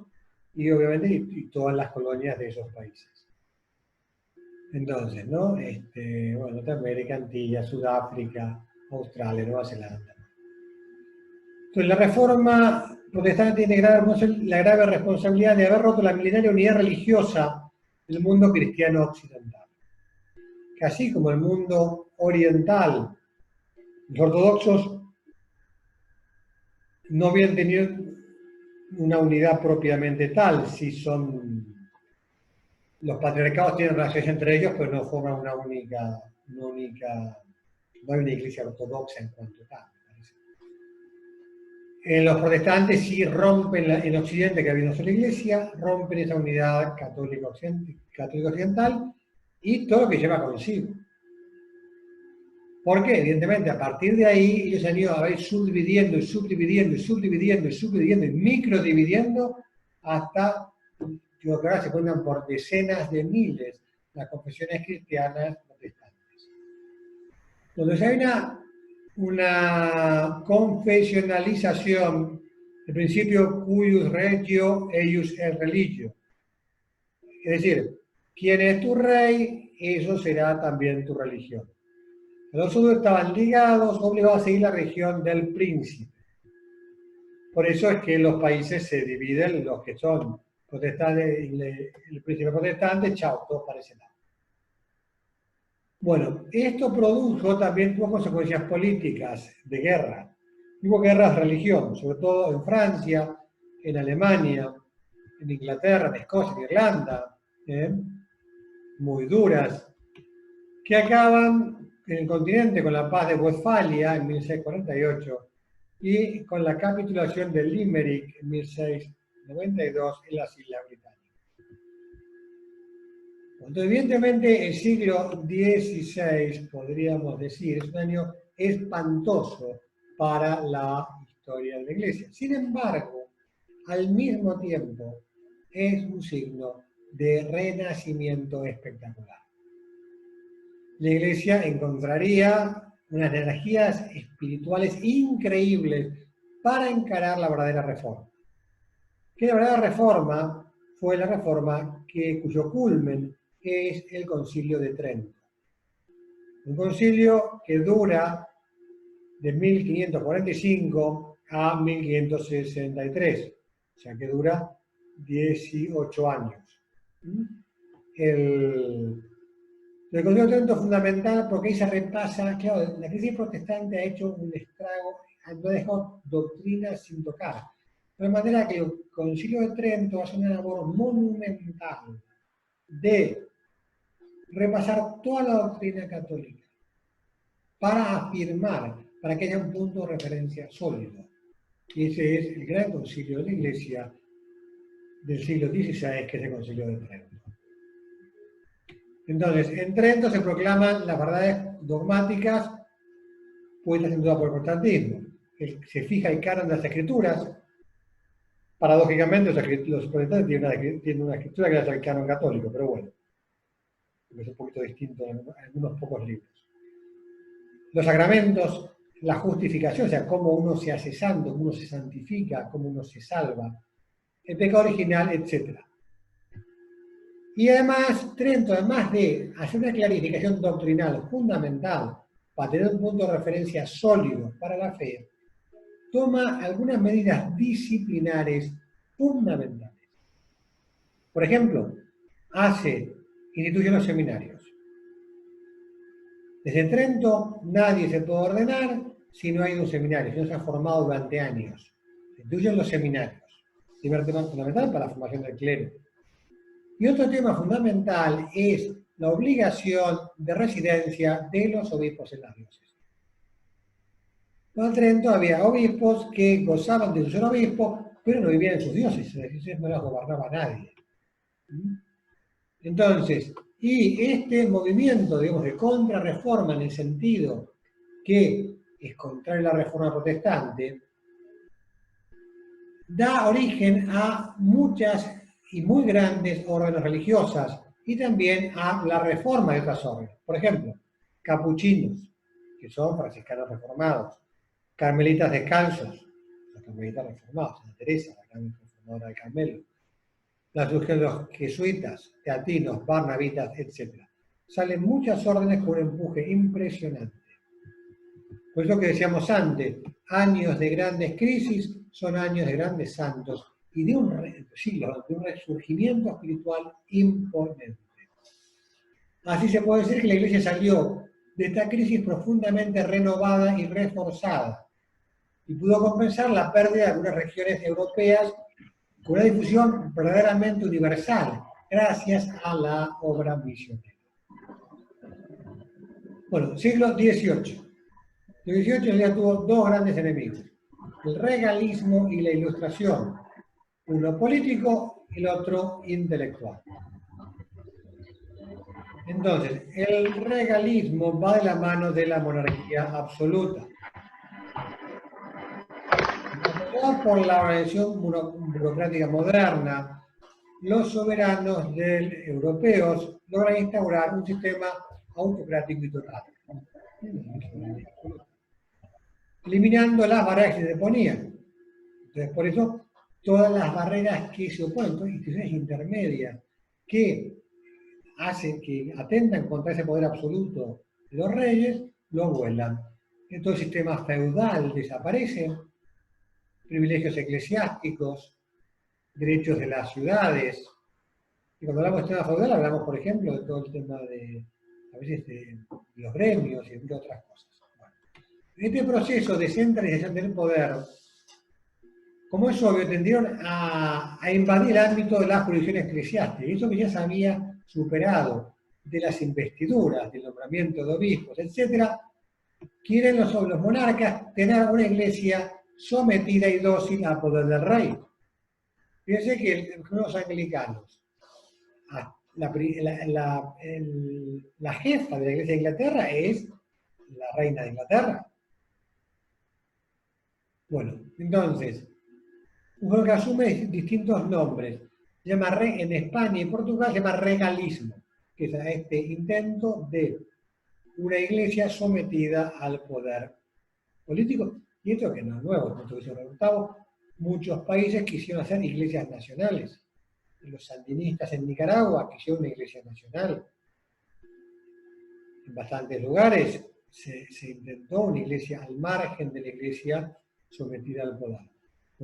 y obviamente y todas las colonias de esos países. Entonces, ¿no? Bueno, Norteamérica, Antillas, Sudáfrica, Australia, Nueva Zelanda. Entonces, la reforma protestante tiene la grave responsabilidad de haber roto la milenaria unidad religiosa del mundo cristiano occidental. Que así como el mundo oriental, los ortodoxos no habían tenido una unidad propiamente tal, si son los patriarcados tienen relaciones entre ellos, pero no forman no hay una iglesia ortodoxa en cuanto a tal. Los protestantes sí rompen en Occidente, que había una sola iglesia, rompen esa unidad católica occidental y todo lo que lleva consigo. Porque, evidentemente, a partir de ahí ellos han ido a ir subdividiendo y microdividiendo hasta, yo creo que ahora se cuentan por decenas de miles las confesiones cristianas protestantes. Entonces hay una confesionalización del principio cuius regio eius est religio. Es decir, ¿quién es tu rey? Eso será también tu religión. Los judíos estaban ligados, obligados a seguir la religión del príncipe. Por eso es que los países se dividen, los que son protestantes, el príncipe protestante, chao, todos para ese lado. Bueno, esto tuvo consecuencias políticas de guerra. Hubo guerras de religión, sobre todo en Francia, en Alemania, en Inglaterra, en Escocia, en Irlanda, muy duras, que acaban en el continente con la paz de Westfalia en 1648 y con la capitulación de Limerick en 1692 en las Islas Británicas. Entonces, evidentemente, el siglo XVI, podríamos decir, es un año espantoso para la historia de la Iglesia. Sin embargo, al mismo tiempo, es un signo de renacimiento espectacular. La Iglesia encontraría unas energías espirituales increíbles para encarar la verdadera reforma. Que la verdadera reforma fue la reforma cuyo culmen es el Concilio de Trento. Un concilio que dura de 1545 a 1563, o sea que dura 18 años. El Concilio de Trento es fundamental porque ahí se repasa, claro, la crisis protestante ha hecho un estrago, ha dejado doctrinas sin tocar. De manera que el Concilio de Trento hace una labor monumental de repasar toda la doctrina católica para afirmar, para que haya un punto de referencia sólido. Y ese es el gran concilio de la Iglesia del siglo XVI, que es el Concilio de Trento. Entonces, en Trento se proclaman las verdades dogmáticas puestas en duda por el protestantismo. Se fija el canon de las Escrituras. Paradójicamente, los protestantes tienen una escritura que es el canon católico, pero bueno, es un poquito distinto en algunos pocos libros. Los sacramentos, la justificación, o sea, cómo uno se hace santo, cómo uno se santifica, cómo uno se salva, el pecado original, etc. Y además, Trento, además de hacer una clarificación doctrinal fundamental para tener un punto de referencia sólido para la fe, toma algunas medidas disciplinares fundamentales. Por ejemplo, instituye los seminarios. Desde Trento nadie se puede ordenar si no hay un seminario, si no se ha formado durante años. Se instituyen los seminarios. Primer tema fundamental para la formación del clero. Y otro tema fundamental es la obligación de residencia de los obispos en las diócesis. En Trento había obispos que gozaban de ser obispos, pero no vivían en sus diócesis, las diócesis no las gobernaba nadie. Entonces, y este movimiento, digamos, de contrarreforma en el sentido que es contrario a la reforma protestante, da origen a muchas y muy grandes órdenes religiosas y también a la reforma de otras órdenes. Por ejemplo, capuchinos, que son franciscanos reformados, carmelitas descalzos, los carmelitas reformados, Santa Teresa, la gran reformadora de Carmelo, los jesuitas, teatinos, barnabitas, etc. Salen muchas órdenes con un empuje impresionante. Por eso que decíamos antes, años de grandes crisis son años de grandes santos y de un resurgimiento espiritual imponente. Así se puede decir que la Iglesia salió de esta crisis profundamente renovada y reforzada y pudo compensar la pérdida de algunas regiones europeas con una difusión verdaderamente universal, gracias a la obra misionera. Bueno, siglo XVIII. El XVIII ya tuvo dos grandes enemigos, el regalismo y la ilustración, uno político y el otro intelectual. Entonces, el regalismo va de la mano de la monarquía absoluta. Por la organización burocrática moderna, los soberanos europeos logran instaurar un sistema autocrático y total, eliminando las barreras que se ponían. Entonces, por eso, todas las barreras que se oponen, todas instituciones intermedias que atentan contra ese poder absoluto de los reyes, lo vuelan. Entonces, el sistema feudal desaparece, privilegios eclesiásticos, derechos de las ciudades. Y cuando hablamos de sistema feudal, hablamos, por ejemplo, de todo el tema a veces de los gremios y de otras cosas. Bueno, este proceso de centralización del poder, como es obvio, tendieron a invadir el ámbito de la jurisdicción eclesiástica, y eso que ya se había superado. de las investiduras, del nombramiento de obispos, etc., quieren los monarcas tener una iglesia sometida y dócil al poder del rey. Fíjense que los anglicanos, la jefa de la Iglesia de Inglaterra es la reina de Inglaterra. Bueno, entonces, uno que asume distintos nombres. Se llama, en España y Portugal se llama regalismo, que es este intento de una iglesia sometida al poder político. Y esto que no es nuevo, como dice Gustavo, muchos países quisieron hacer iglesias nacionales. Los sandinistas en Nicaragua quisieron una iglesia nacional. En bastantes lugares se intentó una iglesia al margen de la iglesia sometida al poder.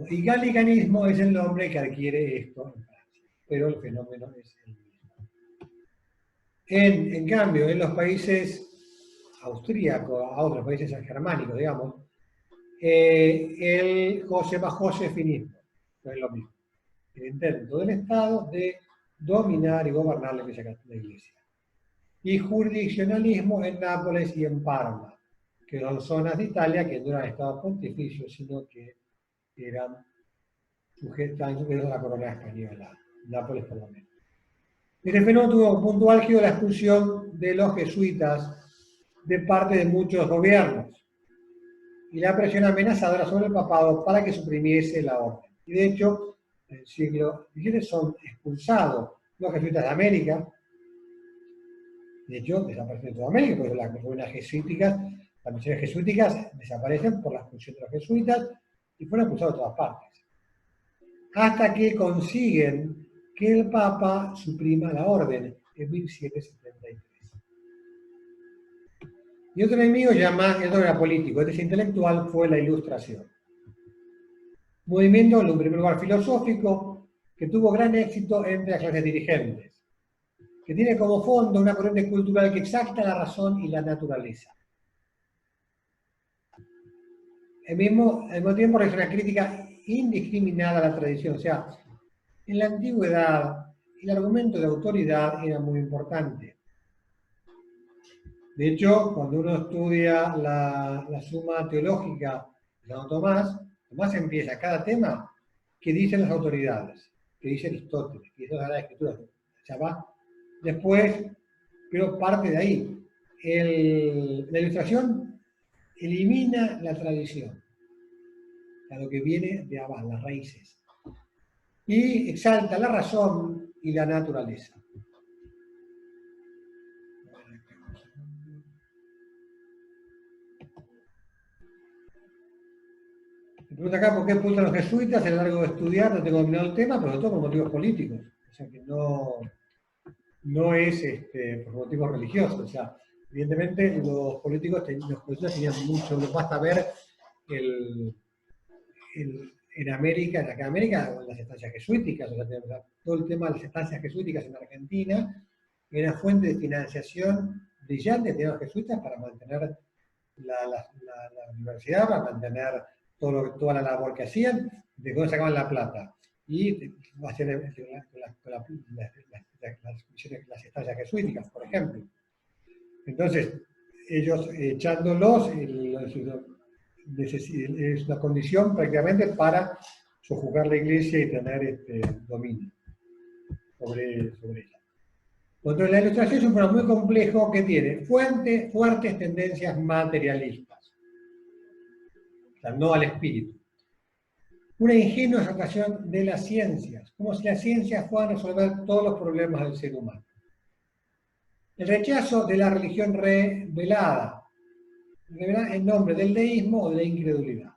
Y galicanismo es el nombre que adquiere esto en Francia, pero el fenómeno es el mismo. En cambio, en los países austríacos, a otros países germánicos, digamos, el josefinismo, no es lo mismo. El intento del Estado de dominar y gobernar la iglesia. Y jurisdiccionalismo en Nápoles y en Parma, que son zonas de Italia que no eran estados pontificios, sino que eran sujetos a la corona española, Nápoles por lo menos. Este fenómeno tuvo un punto álgido la expulsión de los jesuitas de parte de muchos gobiernos y la presión amenazadora sobre el papado para que suprimiese la orden. Y de hecho, en el siglo XVII son expulsados los jesuitas de América. De hecho, desaparecen de toda América, porque las misiones jesuíticas desaparecen por la expulsión de los jesuitas y fueron expulsados de todas partes. Hasta que consiguen que el Papa suprima la orden en 1773. Y otro enemigo otro era político, este es intelectual, fue la Ilustración. Movimiento, en primer lugar, filosófico, que tuvo gran éxito entre las clases dirigentes, que tiene como fondo una corriente cultural que exalta la razón y la naturaleza. Al mismo tiempo es una crítica indiscriminada a la tradición. O sea, en la antigüedad el argumento de autoridad era muy importante. De hecho, cuando uno estudia la Suma Teológica de Santo Tomás empieza cada tema que dicen las autoridades, que dice Aristóteles, que dice la Escritura. O sea, va después, pero parte de ahí. La Ilustración elimina la tradición, a lo que viene de abajo, las raíces, y exalta la razón y la naturaleza. Me pregunta acá por qué expulsan los jesuitas. A lo largo de estudiar, no tengo dominado el tema, pero todo por motivos políticos. O sea que no es por motivos religiosos. O sea, evidentemente los políticos tenían mucho, basta ver en América, en acá en América, las estancias jesuíticas, o sea, todo el tema de las estancias jesuíticas en Argentina era fuente de financiación brillante de los jesuitas para mantener la universidad, para mantener toda la labor que hacían, de dónde sacaban la plata. Y hacían las estancias jesuíticas, por ejemplo. Entonces, ellos echándolos, es una condición prácticamente para sojuzgar la iglesia y tener dominio sobre ella. Entonces, la Ilustración es un programa muy complejo que tiene fuertes tendencias materialistas, o sea, no al espíritu. Una ingenua exaltación de las ciencias, como si las ciencias fueran a resolver todos los problemas del ser humano. El rechazo de la religión revelada en nombre del deísmo o de la incredulidad.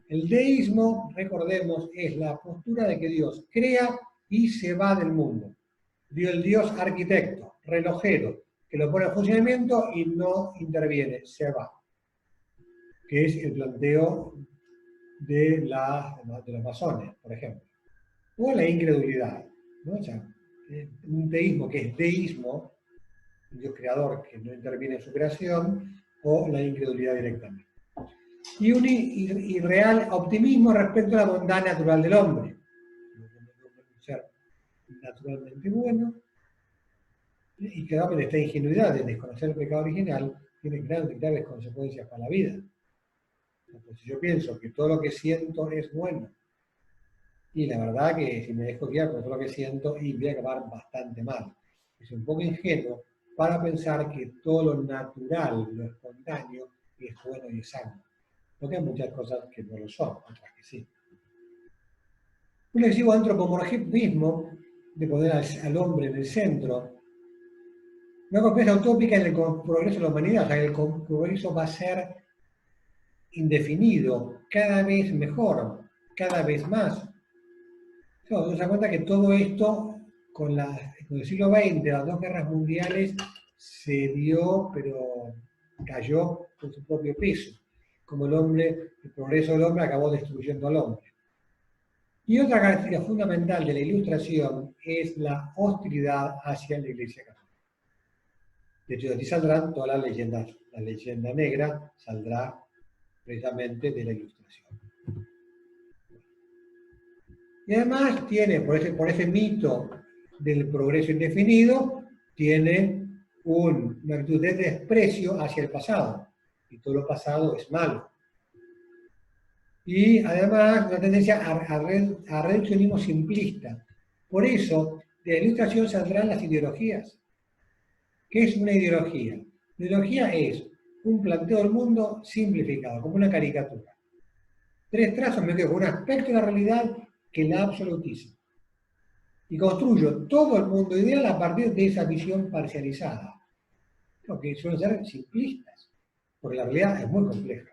El deísmo, recordemos, es la postura de que Dios crea y se va del mundo. El Dios arquitecto, relojero, que lo pone en funcionamiento y no interviene, se va. Que es el planteo de los masones, por ejemplo. O la incredulidad, ¿no? O sea, un teísmo que es deísmo, un Dios creador que no interviene en su creación, o la incredulidad directamente. Y un irreal optimismo respecto a la bondad natural del hombre. Un ser naturalmente bueno, Y que de esta ingenuidad de desconocer el pecado original tiene graves consecuencias para la vida. Entonces, yo pienso que todo lo que siento es bueno. Y la verdad que si me dejo guiar por todo lo que siento, y voy a acabar bastante mal. Es un poco ingenuo para pensar que todo lo natural, lo espontáneo, es bueno y es sano. Porque hay muchas cosas que no lo son, otras que sí. Un excesivo antropomorfismo de poner al hombre en el centro, una confianza utópica en el progreso de la humanidad, o sea, el progreso va a ser indefinido, cada vez mejor, cada vez más. Nos damos cuenta que todo esto, con el siglo XX, las dos guerras mundiales, se dio, pero cayó con su propio peso. Como el progreso del hombre acabó destruyendo al hombre. Y otra característica fundamental de la Ilustración es la hostilidad hacia la Iglesia Católica. De hecho, de aquí saldrán todas las leyendas. La leyenda negra saldrá precisamente de la Ilustración. Y además tiene, por ese mito del progreso indefinido, tiene una actitud de desprecio hacia el pasado. Y todo lo pasado es malo. Y además una tendencia a reduccionismo simplista. Por eso, de la Ilustración saldrán las ideologías. ¿Qué es una ideología? La ideología es un planteo del mundo simplificado, como una caricatura. Tres trazos, me quedo con un aspecto de la realidad que la absolutiza. Y construyo todo el mundo ideal a partir de esa visión parcializada. Lo que suelen ser simplistas, porque la realidad es muy compleja.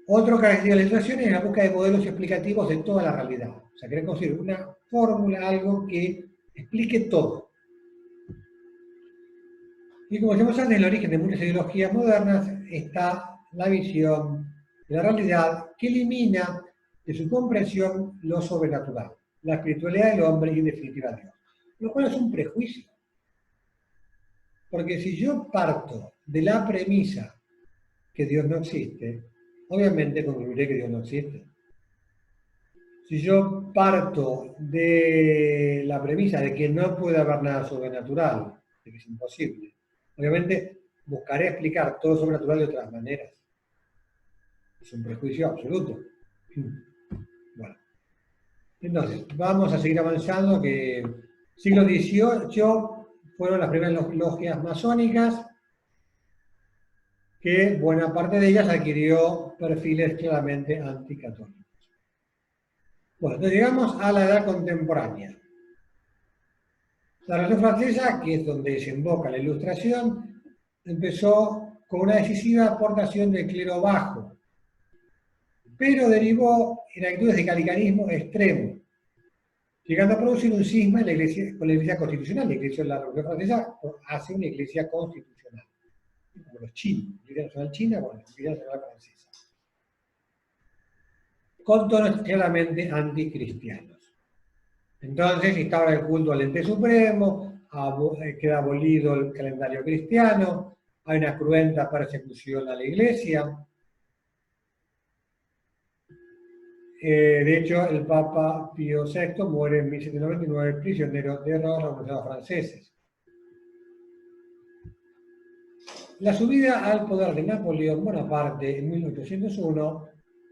Otra característica de la Ilustración es la búsqueda de modelos explicativos de toda la realidad. O sea, querer conseguir una fórmula, algo que explique todo. Y como decíamos antes, en el origen de muchas ideologías modernas está la visión de la realidad que elimina de su comprensión lo sobrenatural, la espiritualidad del hombre y en definitiva Dios. Lo cual es un prejuicio. Porque si yo parto de la premisa que Dios no existe, obviamente concluiré que Dios no existe. Si yo parto de la premisa de que no puede haber nada sobrenatural, de que es imposible, obviamente buscaré explicar todo sobrenatural de otras maneras. Es un prejuicio absoluto. Bueno. Entonces, vamos a seguir avanzando, que siglo XVIII fueron las primeras logias masónicas, que buena parte de ellas adquirió perfiles claramente anticatólicos. Bueno, entonces llegamos a la edad contemporánea. La Revolución Francesa, que es donde desemboca la Ilustración, empezó con una decisiva aportación del clero bajo, pero derivó en actitudes de clericalismo extremo, llegando a producir un cisma en con la Iglesia constitucional. La Iglesia de la Revolución Francesa hace una Iglesia constitucional, como los chinos, la Iglesia Nacional China, bueno, la Iglesia Nacional Francesa, con tonos claramente anticristianos. Entonces instaura el culto al ente supremo, queda abolido el calendario cristiano, hay una cruenta persecución a la Iglesia. De hecho, el Papa Pío VI muere en 1799 prisionero de los revolucionarios franceses. La subida al poder de Napoleón Bonaparte en 1801,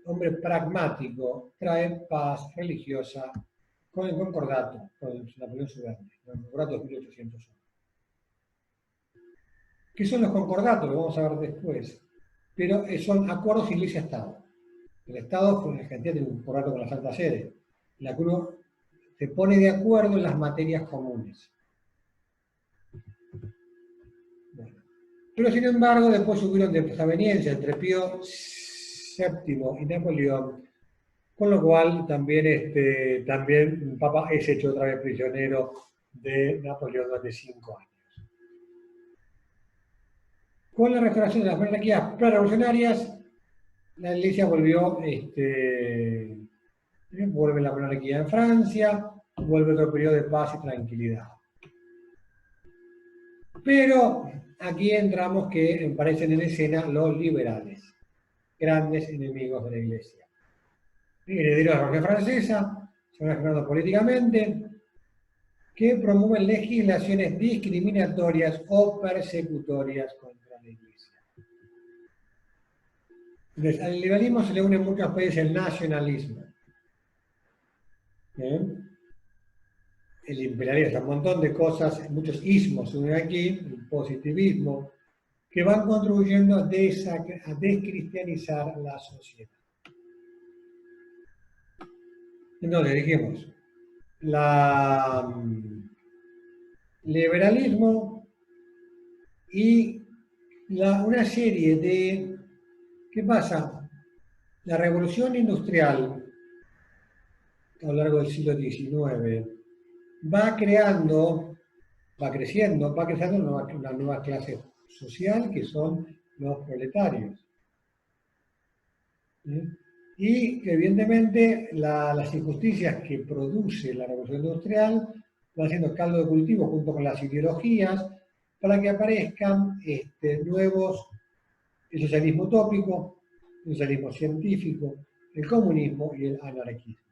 hombre pragmático, trae paz religiosa con el concordato, con Napoleón Suberne, el concordato de 1801. ¿Qué son los concordatos? Lo vamos a ver después. Pero son acuerdos Iglesia-Estado. El Estado, en Argentina, tiene un concordato con la Santa Sede, en la que uno se pone de acuerdo en las materias comunes. Bueno. Pero sin embargo, después hubieron desavenencias entre Pío VII y Napoleón, con lo cual también el Papa es hecho otra vez prisionero de Napoleón durante 5 años. Con la restauración de las monarquías pre-revolucionarias, la Iglesia vuelve la monarquía en Francia, vuelve otro periodo de paz y tranquilidad. Pero aquí entramos que aparecen en escena los liberales, grandes enemigos de la Iglesia. Herederos de la Revolución Francesa, se van generando políticamente, que promueven legislaciones discriminatorias o persecutorias contra la Iglesia. Entonces, al liberalismo se le une en muchos países el nacionalismo. El imperialismo, un montón de cosas, muchos ismos se unen aquí, el positivismo, que van contribuyendo a descristianizar la sociedad. Entonces, dijimos, liberalismo y una serie de... ¿Qué pasa? La revolución industrial a lo largo del siglo XIX va creciendo una nueva clase social que son los proletarios. Y evidentemente las injusticias que produce la revolución industrial van siendo caldo de cultivo junto con las ideologías para que aparezcan nuevos, el socialismo utópico, el socialismo científico, el comunismo y el anarquismo.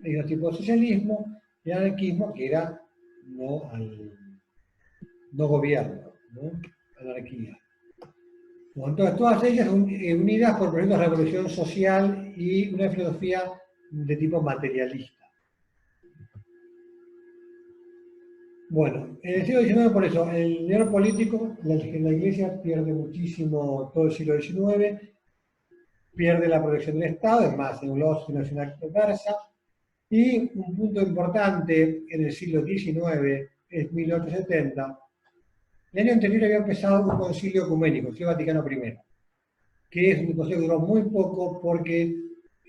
Hay dos tipos de socialismo, el anarquismo que era no gobierno, ¿no? Anarquía. Bueno, entonces, todas ellas unidas por proyectos de revolución social y una filosofía de tipo materialista. Bueno, en el siglo XIX, por eso, el nivel político, la Iglesia pierde muchísimo todo el siglo XIX, pierde la protección del Estado, además de un lado es una adversa, y un punto importante en el siglo XIX es 1870. El año anterior había empezado un concilio ecuménico, el Concilio Vaticano I, que es un concilio que duró muy poco porque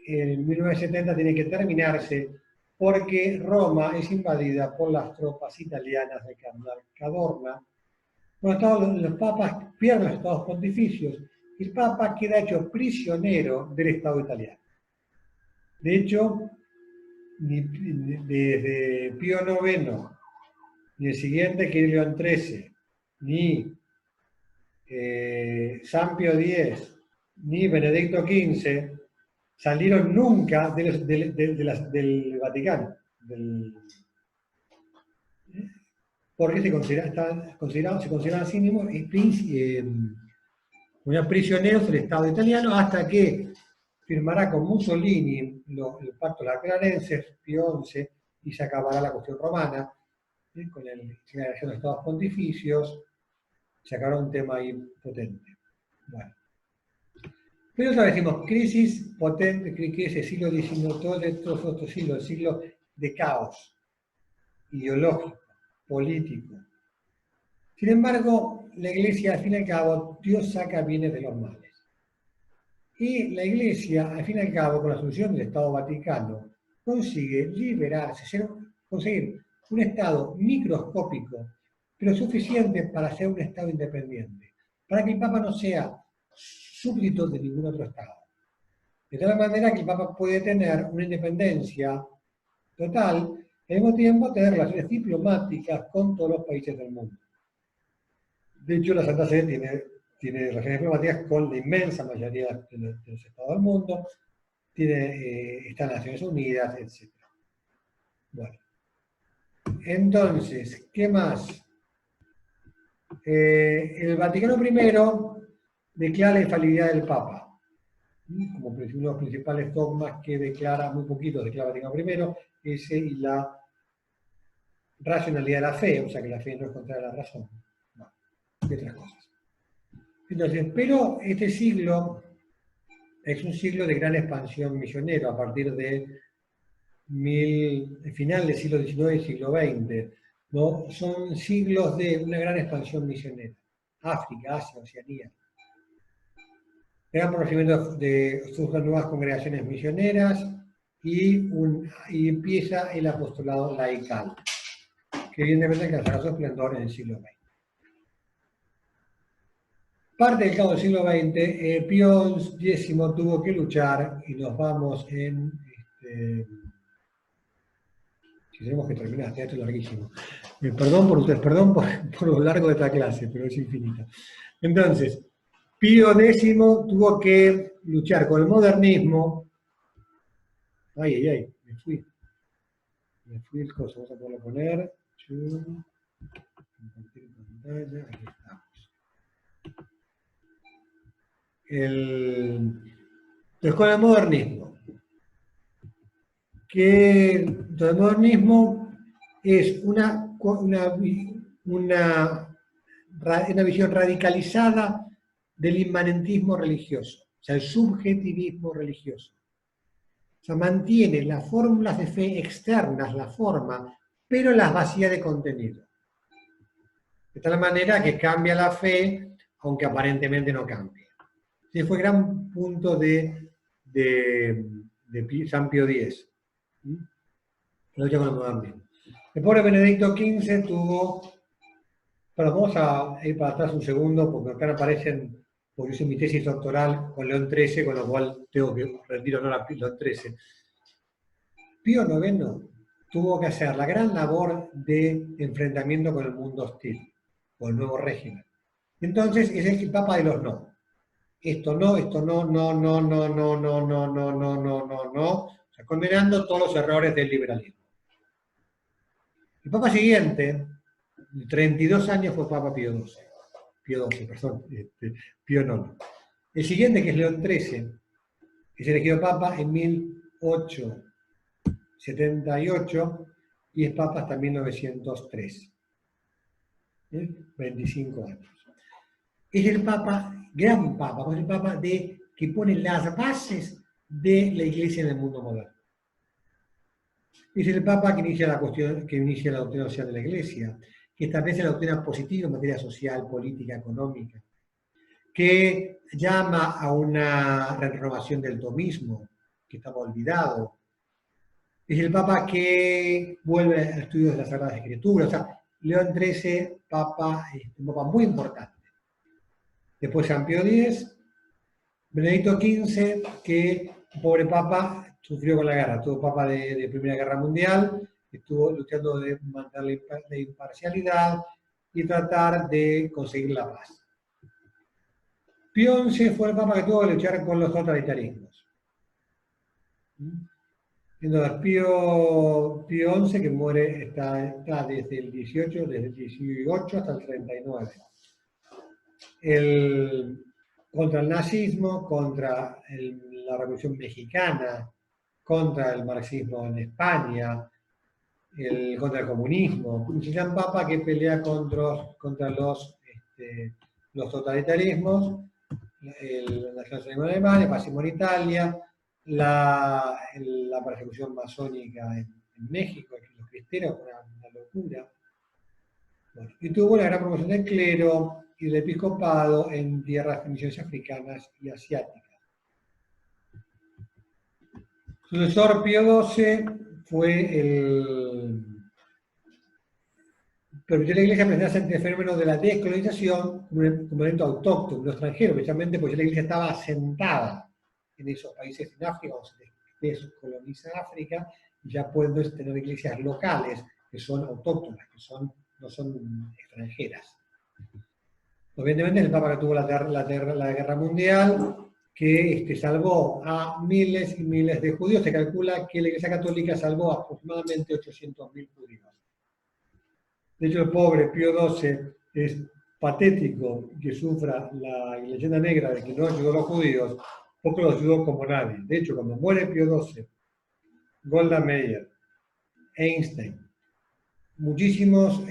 en 1970 tiene que terminarse porque Roma es invadida por las tropas italianas del cardenal Cadorna. Los papas pierden los estados pontificios y el papa queda hecho prisionero del Estado italiano. De hecho, desde Pío IX, ni el siguiente, que es León XIII, ni San Pío X, ni Benedicto XV salieron nunca del Vaticano, porque se consideraban sínimos prisioneros del Estado italiano hasta que firmará con Mussolini el pacto de Lateranenses, Pío XI, y se acabará la cuestión romana, con la generación de estados pontificios, se acabará un tema ahí potente. Bueno. Pero otra vez decimos, crisis potente, que es el siglo XIX, todos estos siglos, el siglo de caos ideológico, político. Sin embargo, la Iglesia, al fin y al cabo, Dios saca bienes de los males. Y la Iglesia, al fin y al cabo, con la solución del Estado Vaticano, consigue liberarse, conseguir un Estado microscópico, pero suficiente para ser un Estado independiente, para que el Papa no sea súbdito de ningún otro Estado. De tal manera que el Papa puede tener una independencia total y al mismo tiempo tener relaciones diplomáticas con todos los países del mundo. De hecho, la Santa Sede tiene relaciones diplomáticas con la inmensa mayoría de los estados del mundo, está en las Naciones Unidas, etc. Bueno. Entonces, ¿qué más? El Vaticano I declara la infalibilidad del Papa, como uno de los principales dogmas que declara, muy poquitos declara el Vaticano I, ese y la racionalidad de la fe, o sea que la fe no es contraria a la razón, no, y otras cosas. Entonces, pero este siglo es un siglo de gran expansión misionera a partir de final del siglo XIX y siglo XX, ¿no? Son siglos de una gran expansión misionera. África, Asia, Oceanía. Gran conocimiento surgen nuevas congregaciones misioneras y empieza el apostolado laical, que evidentemente alcanzará su esplendor en el siglo XX. Parte del cabo del siglo XX, Pío X tuvo que luchar, y nos vamos en... si tenemos que terminar, esto es larguísimo. Perdón por ustedes, perdón por lo largo de esta clase, pero es infinita. Entonces, Pío X tuvo que luchar con el modernismo. Ay, me fui. Me fui el coso, vamos a poderlo poner. Compartir pantalla, aquí estamos. Entonces, con el modernismo. Que el modernismo es una visión radicalizada del inmanentismo religioso, o sea, el subjetivismo religioso. O sea, mantiene las fórmulas de fe externas, la forma, pero las vacía de contenido. De tal manera que cambia la fe, aunque aparentemente no cambie. Ese fue el gran punto de San Pío X. Lo llaman modernismo. El pobre Benedicto XV tuvo... Pero vamos a ir para atrás un segundo, porque acá aparecen, porque hice mi tesis doctoral con León XIII, con lo cual tengo que rendir honor a León XIII. Pío IX tuvo que hacer la gran labor de enfrentamiento con el mundo hostil, con el nuevo régimen. Entonces es el papa de los no. Esto no, no, no, no, no, no, no, no, no, no, no, no, no. O sea, condenando todos los errores del liberalismo. El papa siguiente, 32 años, fue Papa Pío XII. Pío IX. El siguiente, que es León XIII, es elegido papa en 1878 y es papa hasta 1903. 25 años. Es el papa, gran papa, es el papa que pone las bases de la Iglesia en el mundo moderno. Es el papa que inicia la doctrina social de la Iglesia, que establece la doctrina positiva en materia social, política, económica, que llama a una renovación del tomismo, que estaba olvidado. Es el papa que vuelve al estudio de las Sagradas Escrituras. O sea, León XIII, un papa muy importante. Después San Pío X, Benedicto XV, que, pobre papa, sufrió con la guerra. Tuvo papa de Primera Guerra Mundial, estuvo luchando de mantener la imparcialidad y tratar de conseguir la paz. Pío XI fue el papa que tuvo que luchar con los totalitarismos. Entonces, Pío XI, que muere, está desde el 18 hasta el 39. Contra el nazismo, contra la Revolución Mexicana, contra el marxismo en España, contra el comunismo. Un gran papa que pelea contra los totalitarismos, el nacionalismo en Alemania, el fascismo en Italia, la persecución masónica en México, los cristeros, una locura. Bueno, y tuvo una gran promoción del clero y del episcopado en tierras de misiones africanas y asiáticas. Su sucesor Pío XII permitió a la Iglesia presentarse ante el fenómeno de la descolonización como un evento autóctono, no extranjero, precisamente porque la Iglesia estaba asentada en esos países en África, cuando se descoloniza África, y ya pueden tener iglesias locales que son autóctonas, que no son extranjeras. Evidentemente el Papa que tuvo la Guerra Mundial, que salvó a miles y miles de judíos. Se calcula que la Iglesia Católica salvó aproximadamente 800.000 judíos. De hecho, el pobre Pío XII es patético que sufra la leyenda negra de que no ayudó a los judíos, porque los ayudó como nadie. De hecho, cuando muere Pío XII, Golda Meir, Einstein, muchísimos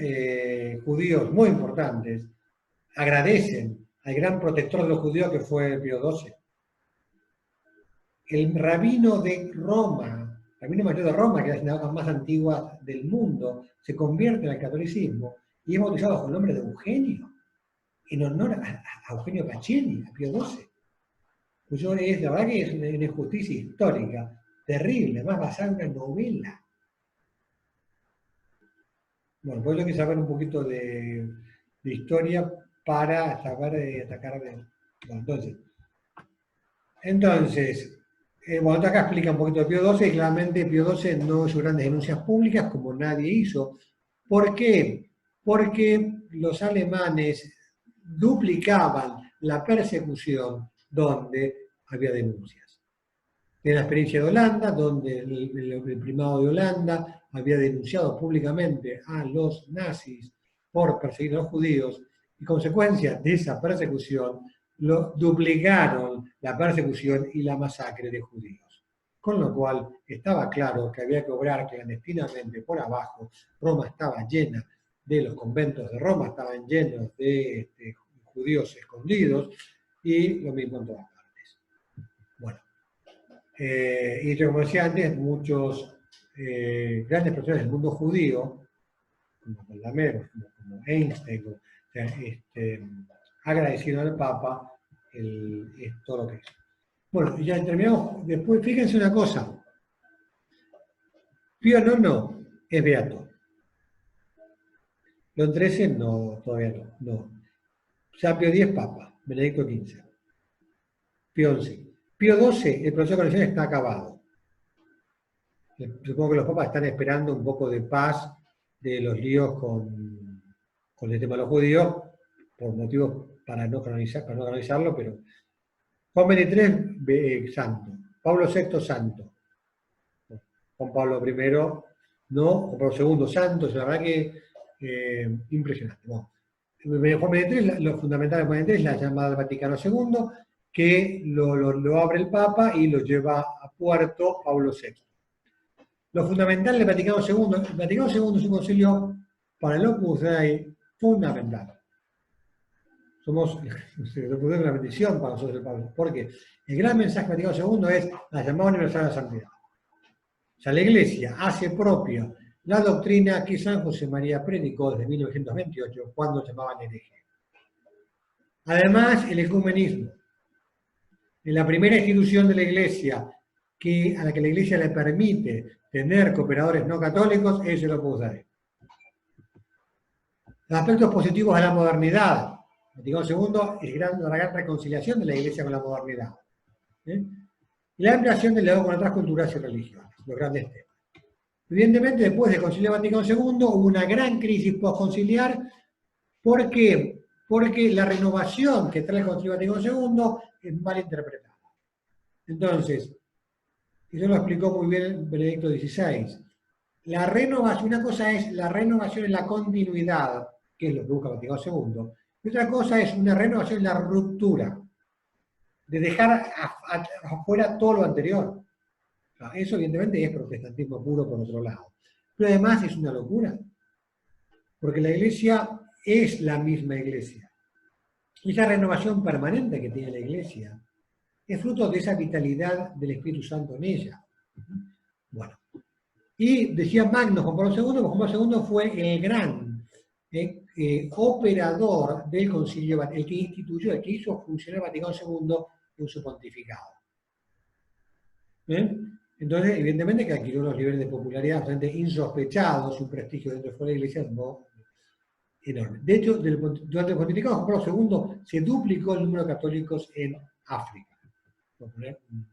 judíos muy importantes agradecen al gran protector de los judíos que fue Pío XII. El rabino de Roma, el rabino mayor de Roma, que es la sinagoga más antigua del mundo, se convierte en el catolicismo y es bautizado bajo el nombre de Eugenio, en honor a Eugenio Pacelli, a Pío XII. Pues la verdad que es una injusticia histórica, terrible, más basada en una novela. Bueno, pues yo quiero saber un poquito de historia para atacar. Bueno, entonces, bueno, acá explica un poquito de Pío XII, y claramente Pío XII no hizo grandes denuncias públicas como nadie hizo. ¿Por qué? Porque los alemanes duplicaban la persecución donde había denuncias. Tiene la experiencia de Holanda, donde el primado de Holanda había denunciado públicamente a los nazis por perseguir a los judíos, y consecuencia de esa persecución, duplicaron la persecución y la masacre de judíos. Con lo cual estaba claro que había que obrar clandestinamente por abajo. Roma estaba llena de los conventos de Roma, estaban llenos de judíos escondidos, y lo mismo en todas partes. Bueno, y como decía antes, muchos grandes personas del mundo judío, como Baldameros, como Einstein, agradecieron al Papa todo lo que hizo. Bueno, ya terminamos. Después, fíjense una cosa. Pío IX es beato. León XIII no, todavía no. San Pío X, Papa. Benedicto XV. Pío XI. Pío XII, el proceso de conexión está acabado. Supongo que los papas están esperando un poco de paz de los líos con el tema de los judíos, por motivos para no canonizarlo, pero Juan XXIII, santo. Pablo VI, santo. Juan Pablo I, no. Juan Pablo II, santo. Es la verdad que impresionante. No. Juan XXIII, lo fundamental de Juan XXIII es la llamada del Vaticano II, que lo abre el Papa y lo lleva a puerto Pablo VI. Lo fundamental del Vaticano II, el Vaticano II es un concilio para el Opus Dei fundamental. Somos una bendición para nosotros el Pablo, porque el gran mensaje del Vaticano II es la llamada universal a la santidad. O sea, la Iglesia hace propia la doctrina que San José María predicó desde 1928, cuando llamaban hereje. Además, el ecumenismo. En la primera institución de la Iglesia, a la que la Iglesia le permite tener cooperadores no católicos, es el Opus Dei. Los aspectos positivos de la modernidad. El Vaticano II es la gran reconciliación de la Iglesia con la modernidad. Y la ampliación del diálogo con otras culturas y religiones, los grandes temas. Evidentemente, después del Concilio Vaticano II hubo una gran crisis postconciliar. ¿Por qué? Porque la renovación que trae el Concilio Vaticano II es mal interpretada. Entonces, eso lo explicó muy bien Benedicto XVI. La renovación, una cosa es la renovación en la continuidad, que es lo que busca Vaticano II, y otra cosa es una renovación en la ruptura, de dejar afuera todo lo anterior. Eso evidentemente es protestantismo puro por otro lado. Pero además es una locura, porque la Iglesia es la misma Iglesia. Y esa renovación permanente que tiene la Iglesia es fruto de esa vitalidad del Espíritu Santo en ella. Bueno, y decía Magno Juan Pablo II, Juan Pablo II fue el gran operador del concilio, el que instituyó, el que hizo funcionar el Vaticano II en su pontificado. Entonces, evidentemente que adquirió unos niveles de popularidad bastante insospechados, un prestigio dentro de la Iglesia enorme. De hecho, durante el pontificado de Juan Pablo II se duplicó el número de católicos en África. Por poner un